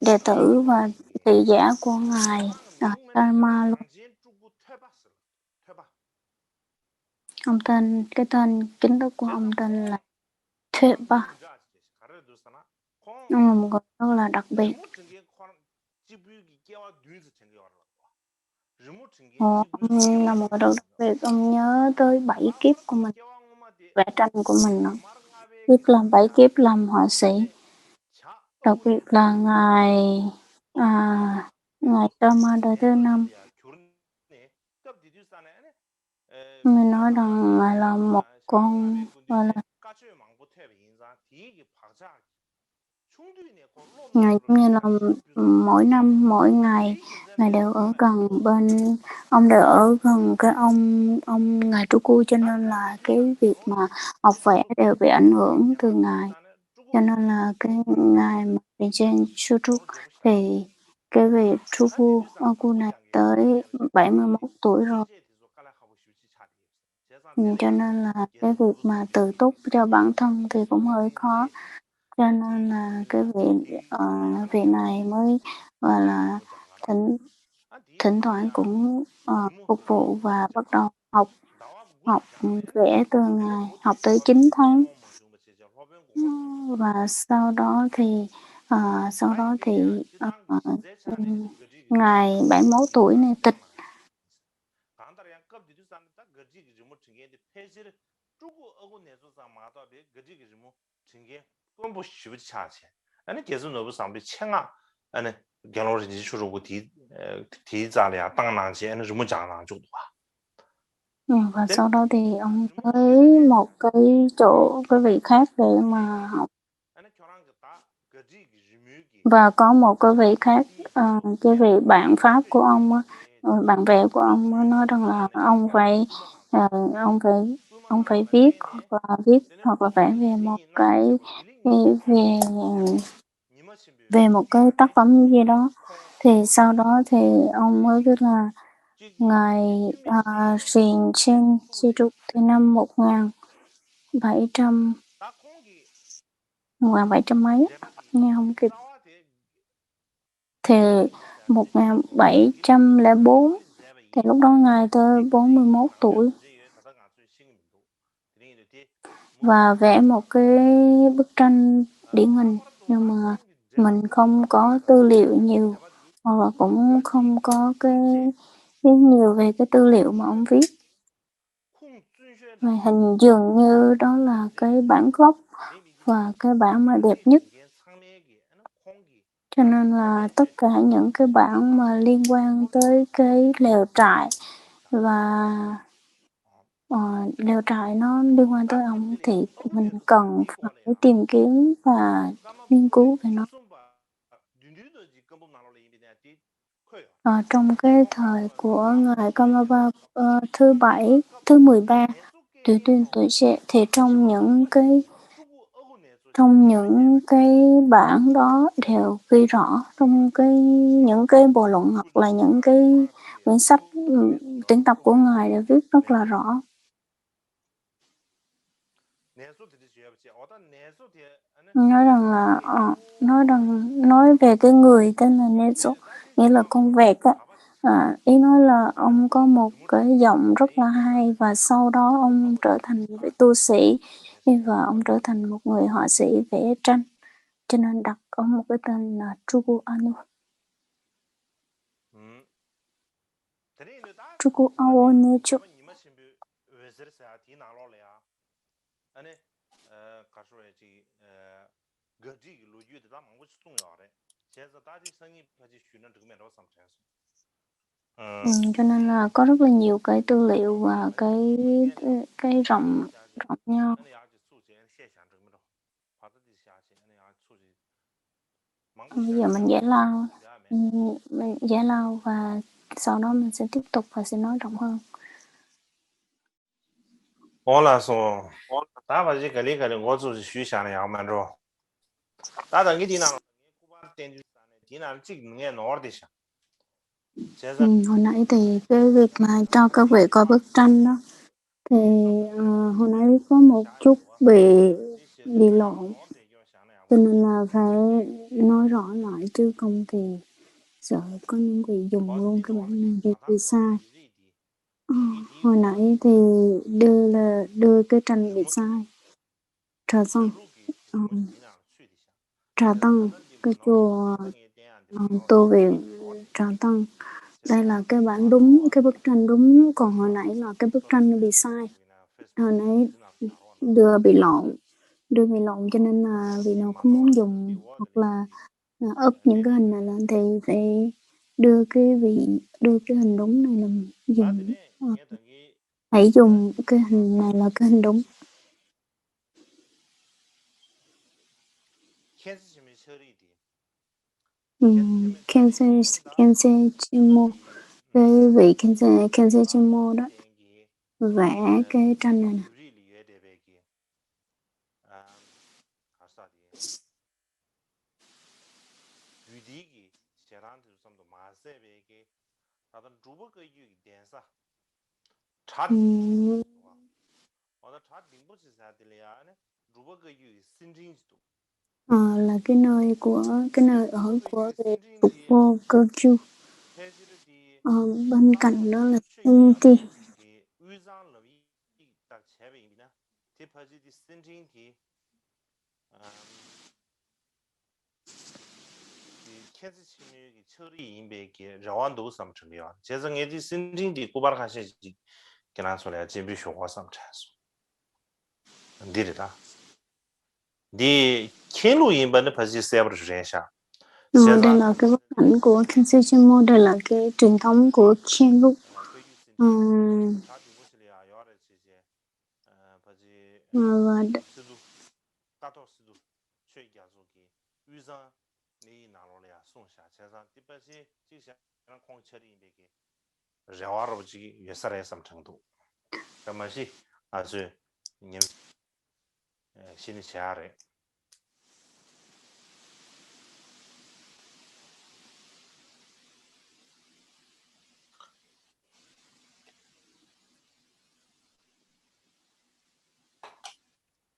đệ tử và thị giả của ngài Dharma luôn. Cái tên chính thức của ông tên là Thuypa. Ông là một người rất là đặc biệt. Ông là một người rất đặc biệt. Ông nhớ tới 7 kiếp của mình, vẽ tranh của mình, biết làm 7 kiếp làm họa sĩ. Đặc biệt là ngài Dharma đời thứ 5. Mình nói rằng ngài là một con gọi là ngài giống như là mỗi năm mỗi ngày ngài đều ở gần bên ông, đều ở gần cái ông ngài Trú Cu, cho nên là cái việc mà học vẽ đều bị ảnh hưởng từ ngài, cho nên là cái ngài mà trên Sutruk thì cái vị Trú Cu Ogu này tới 71 tuổi rồi. Cho nên là cái việc mà tự túc cho bản thân thì cũng hơi khó, cho nên là cái vị này mới gọi là thỉnh thoảng cũng phục vụ và bắt đầu học vẽ từ ngài, học tới 9 tháng. và sau đó thì ngài 71 tuổi này tịch. 아니 계속 너무 상비 챙아 아니 결혼을 이제 주로 뒤 자리야 땅나지 아니 좀 장난 좀 봐. Và sau đó thì ông tới một cái vị khác để mà học. Và có một cái vị khác, cái vị bạn Pháp của ông á, bạn bè của ông á, nói rằng là ờ, ông phải ông phải viết hoặc là vẽ về một về về một cái tác phẩm gì đó. Thì sau đó thì ông mới biết là ngài Xiển Chen Chi Trúc từ năm 1700 mấy, nghe không kịp. Thì 1704 thì lúc đó ngài tới 41 tuổi và vẽ một cái bức tranh điển hình, nhưng mà mình không có tư liệu nhiều hoặc là cũng không có cái biết nhiều về cái tư liệu mà ông viết. Và hình dường như đó là cái bản gốc và cái bản mà đẹp nhất. Cho nên là tất cả những cái bản mà liên quan tới cái lều trại và lều trại nó liên quan tới ông thì mình cần phải tìm kiếm và nghiên cứu về nó. Trong cái thời của ngài Kamapa thứ 13 tuổi tuyên tuổi trẻ, thì trong những cái bản đó đều ghi rõ, trong những cái bộ luận hoặc là những cái quyển sách tuyển tập của ngài đều viết rất là rõ. Nói về cái người tên là Neso, nghĩa là con vẹt á. Ý nói là ông có một cái giọng rất là hay và sau đó ông trở thành một tu sĩ và ông trở thành một người họa sĩ vẽ tranh, cho nên đặt ông một cái tên là Chuku Anu. Chuku Awonecho. Cho nên là có rất là nhiều cái tư liệu và cái rộng nhau. Bây giờ mình giải lao và sau đó mình sẽ tiếp tục và sẽ nói rộng hơn. Hola so, ta ba ji gali gali ngo zu ji xu xiang yang man zhuo. Ta da ngi di nang di nang ji nghe nói đi xiang. Hồi nãy thì cái việc mà cho các vị coi bức tranh đó thì hồi nãy có một chút bị lộn, cho nên là phải nói rõ lại chứ không thì sợ có những vị dùng luôn cái bản này vì sai. Hồi nãy thì đưa cái tranh bị sai. Trà Tăng, cái chùa tu viện Trà Tăng. Đây là cái bản đúng, cái bức tranh đúng, còn hồi nãy là cái bức tranh nó bị sai. Hồi nãy đưa bị lộn cho nên là vì nào không muốn dùng hoặc là up những cái hình này lên thì phải đưa cái hình đúng này làm dùng. Hãy dùng cái hình này là cái hình đúng. Kensei Chimo, cái vị Kensei Chimo đó vẽ cái tranh này nè. Là cái nơi ở của Trục Vô Cơ Chu. Bên cạnh đó là Ti. 캐지 치미기 처리 인베기 저완도 삼청이야 제정에지 신진디 고발하시지 그냥 소리야 집이 쇼가 삼차서 디르다 디 켄루 인반의 바지 세브르 주제샤 Đây là cái bức ảnh của Kenshimo, đây là cái truyền thống của Khenru. Và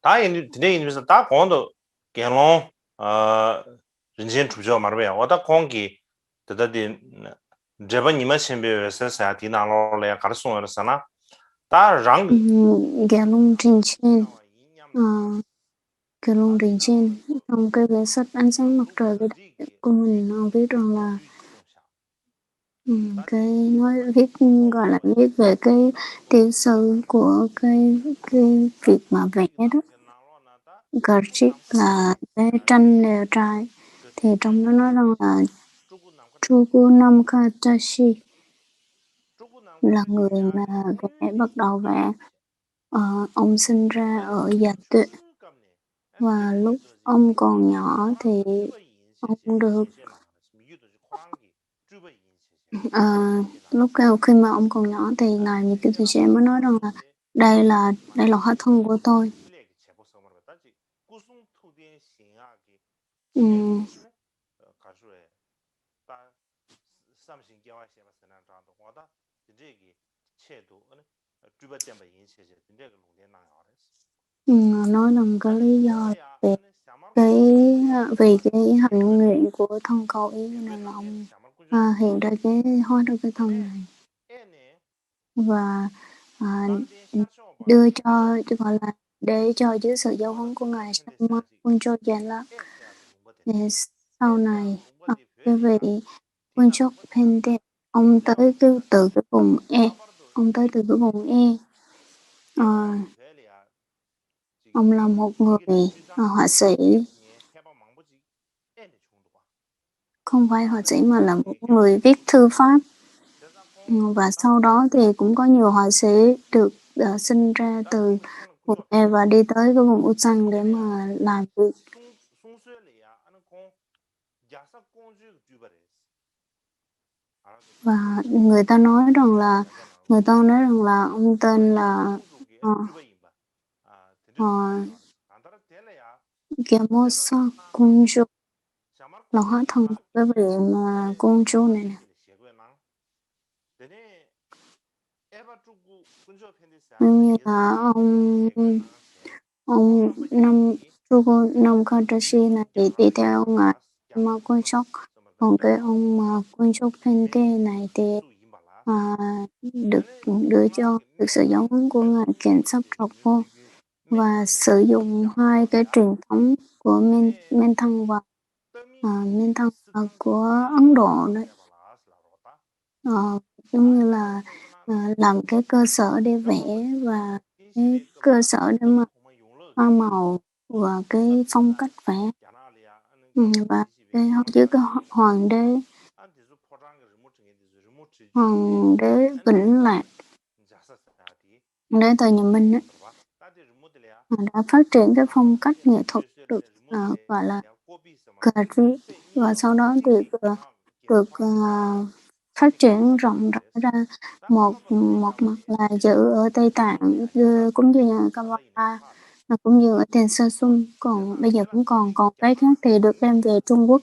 다 today 인도에서 다 공도 개론人间主角말이야. 어다 공기 더더디 저번이만 신비에서 사디나로래 가르송어서나 다랑 Gelung Rinchen, Gelung Rinchen trong cái quyển sách Ánh sáng mặt trời với đại diện của mình, nó viết rằng là cái nói viết gọi là viết về cái tiểu sử của cái việc mà vẽ đó. Garchik là cái tranh lều trại, thì trong đó nói rằng là Chuku Namkatashi là người mà vẽ bắt đầu vẽ. Ông sinh ra ở Già Tuệ, và lúc ông còn nhỏ thì ông được lúc khi mà ông còn nhỏ thì ngài Nhị Kiêu Thủy Sẽ mới nói rằng là đây là hóa thân của tôi. Nói rằng cái lý do về vì cái hạnh nguyện của thân cầu ý này là ông hiện ra hóa ra cái thân này và đưa cho gọi là để cho dưới sự giáo huấn của ngài Sama Puncho Jalak. Thì sau này cái vị Puncho Pente ông tới từ cái vùng E, ông là một người họa sĩ, không phải họa sĩ mà là một người viết thư pháp, và sau đó thì cũng có nhiều họa sĩ được sinh ra từ vùng E và đi tới cái vùng Ulsan để mà làm việc. Và người ta nói rằng là ông tên là Gyamosa Kunjo, là hóa thân của cái vị mà Kunjo này nè. Như là ông Chugo Namkadashi này thì đi theo ngài Ma Kunshok, còn cái ông Kunshok Pente này thì được sự giáo huấn của ngài Kiện Sắp Rọc và sử dụng hai cái truyền thống của Menthang và Menthang của Ấn Độ đấy, giống như là làm cái cơ sở để vẽ và cái cơ sở để mà hoa màu và cái phong cách vẽ, và cái dưới cái hoàng đế Vĩnh Lạc, đế thời nhà Minh ấy, đã phát triển cái phong cách nghệ thuật được gọi là Gari, và sau đó thì được phát triển rộng rãi ra. Một mặt là giữ ở Tây Tạng, cũng như là Kavala, cũng như ở Tiền Sơ Sung, còn bây giờ cũng còn cái khác thì được đem về Trung Quốc.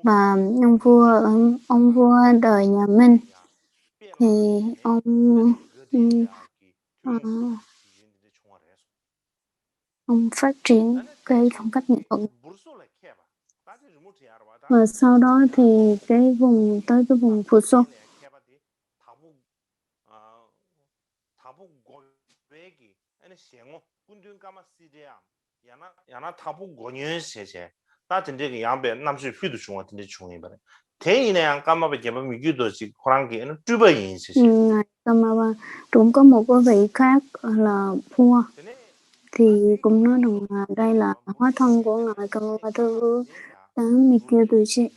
Và ông vua đời nhà Minh thì ông phát triển cái phong cách nghệ thuật. Và sau đó thì tới cái vùng Fuso, 다 진짜 양배 남수 휘도 중앙 진짜 중앙이 bare 대인의 까마베 제법 미규도 지 그런 게 뚜버 인식이 Ngài Kamawa cũng có một cái vị khác là Phua, thì cũng nói rằng là đây là hóa thân của ngài Kamawa Thư Tán Mikyu Tushi.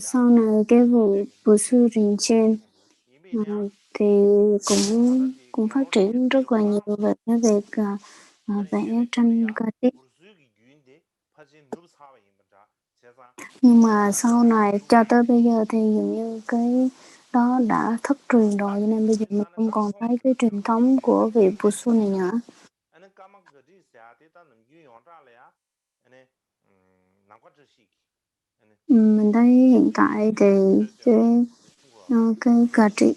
Sau này cái vụ Bùa Sư Rìn Chen thì cũng phát triển rất là nhiều về cái việc vẽ tranh Gothic. Nhưng mà sau này cho tới bây giờ thì dường như cái đó đã thất truyền rồi, cho nên bây giờ mình không còn thấy cái truyền thống của vị Busu này nữa. Mình thấy hiện tại thì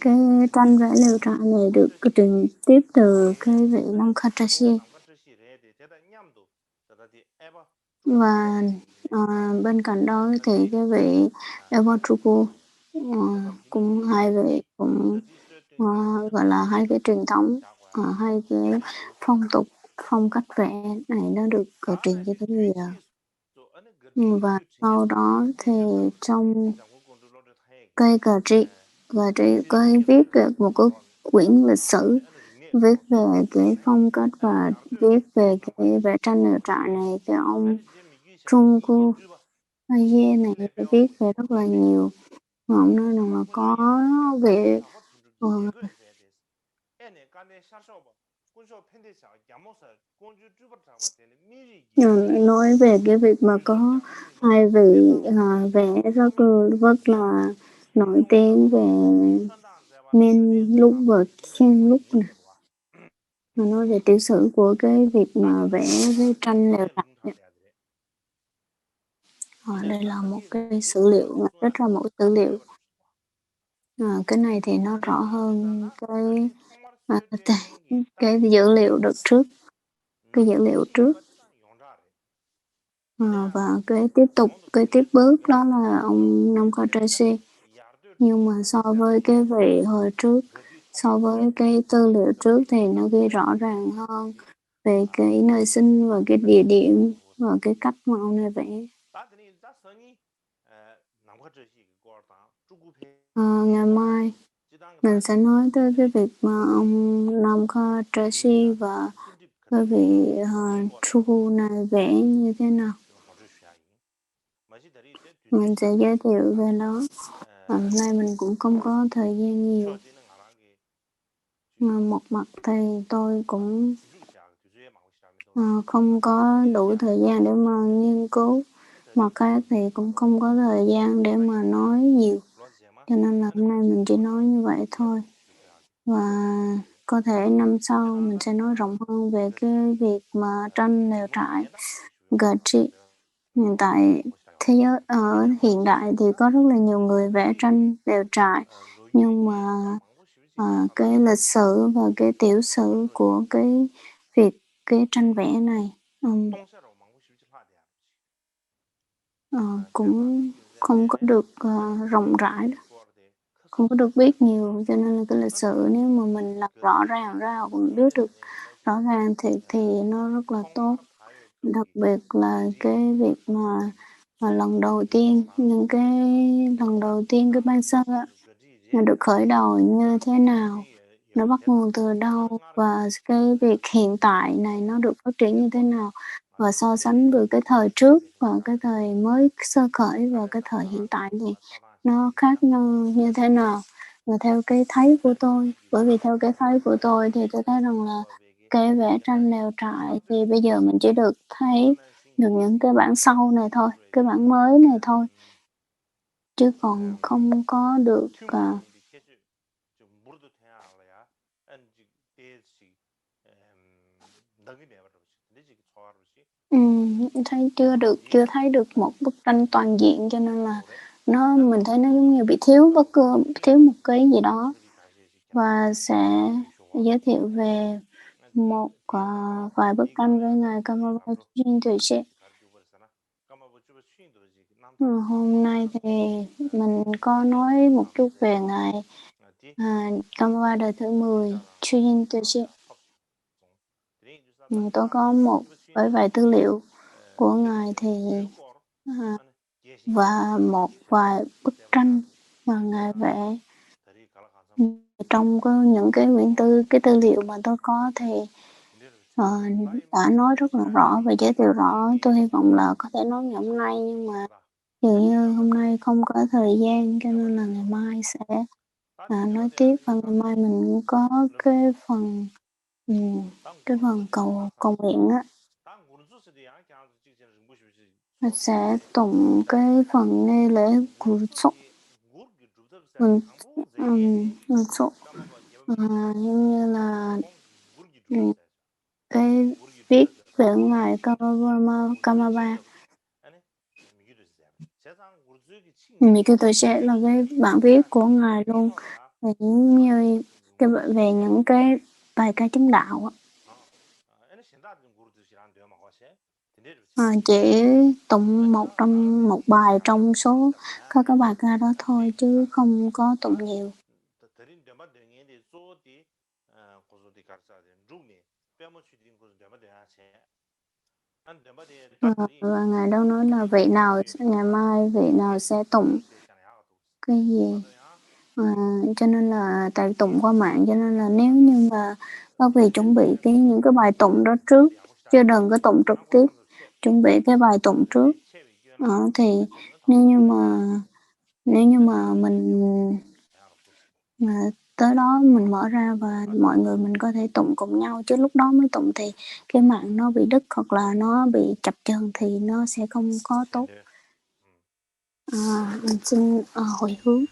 cái tranh vẽ liều trại này được truyền tiếp từ cái vị Long Khatashi. Và bên cạnh đó thì cái vị Evotuku cũng hai vị cũng gọi là hai cái truyền thống, hai cái phong tục, phong cách vẽ này nó được truyền cho tới bây giờ. Và sau đó thì trong cây cà trị có viết một cái quyển lịch sử viết về cái phong cách và viết về cái vẽ tranh lều trại này. Cái ông Trung Aye này viết về rất là nhiều. Ông nói rằng là có về nói về cái việc mà có hai vị vẽ rất là nổi tiếng về Men Lúc và Khiên Lúc nè. Mà nói về tiểu sử của cái việc mà vẽ cái tranh lều trại. Đây là một cái sử liệu, rất là một tư liệu. Cái này thì nó rõ hơn cái dữ liệu đợt trước, cái dữ liệu trước. Và cái tiếp bước đó là ông Nam Tracy. Nhưng mà so với cái vị hồi trước, so với cái tư liệu trước thì nó ghi rõ ràng hơn về cái nơi sinh và cái địa điểm và cái cách mà ông này vẽ. Ngày mai mình sẽ nói tới cái việc mà ông Nam Tracy và cái vị Chu này vẽ như thế nào. Mình sẽ giới thiệu về nó. Hôm nay mình cũng không có thời gian nhiều. Một mặt thì tôi cũng không có đủ thời gian để mà nghiên cứu. Mặt khác thì cũng không có thời gian để mà nói nhiều. Cho nên là hôm nay mình chỉ nói như vậy thôi. Và có thể năm sau mình sẽ nói rộng hơn về cái việc mà tranh lều trại Gothic. Hiện tại ở hiện đại thì có rất là nhiều người vẽ tranh lều trại, nhưng mà cái lịch sử và cái tiểu sử của cái việc cái tranh vẽ này cũng không có được rộng rãi, không có được biết nhiều, cho nên là cái lịch sử nếu mà mình làm rõ ràng ra hoặc mình biết được rõ ràng thì nó rất là tốt. Đặc biệt là cái việc mà lần đầu tiên, những cái lần đầu tiên cái ban sơ nó được khởi đầu như thế nào, nó bắt nguồn từ đâu, và cái việc hiện tại này nó được phát triển như thế nào, và so sánh với cái thời trước và cái thời mới sơ khởi và cái thời hiện tại thì nó khác nhau như thế nào. Và theo cái thấy của tôi, bởi vì theo cái thấy của tôi thì tôi thấy rằng là cái vẽ tranh lều trại thì bây giờ mình chỉ được thấy được những cái bản sau này thôi, cái bản mới này thôi, chứ còn không có được chưa thấy được một bức tranh toàn diện, cho nên là mình thấy nó giống như bị thiếu một cái gì đó. Và sẽ giới thiệu về một vài bức tranh với ngài Kamawa Shintoshi. Hôm nay thì mình có nói một chút về ngài Kamawa đời thứ 10 Chujin Toshi. Tôi có một vài tư liệu của ngài thì và một vài bức tranh mà Ngài vẽ. Trong những cái quyển cái tư liệu mà tôi có thì đã nói rất là rõ và giới thiệu rõ. Tôi hy vọng là có thể nói ngày hôm nay, nhưng mà dường như hôm nay không có thời gian, cho nên là ngày mai sẽ nói tiếp. Và ngày mai mình cũng có cái phần cầu nguyện á, mình sẽ tụng cái phần nghi lễ cù súc như là cái viết về ngài Kamaba. Mình kêu tôi sẽ là cái bản viết của ngài luôn, về những cái bài ca chứng đạo. Chỉ tụng một bài trong số các bài ca đó thôi, chứ không có tụng nhiều. Và ngài đâu nói là ngày mai vị nào sẽ tụng cái gì. Cho nên là tại tụng qua mạng, cho nên là nếu như mà các vị chuẩn bị những cái bài tụng đó trước, chứ đừng có tụng trực tiếp, chuẩn bị cái bài tụng trước. Thì nếu như mà mình tới đó mình mở ra và mọi người mình có thể tụng cùng nhau, chứ lúc đó mới tụng thì cái mạng nó bị đứt hoặc là nó bị chập chờn thì nó sẽ không có tốt. Mình xin hồi hướng.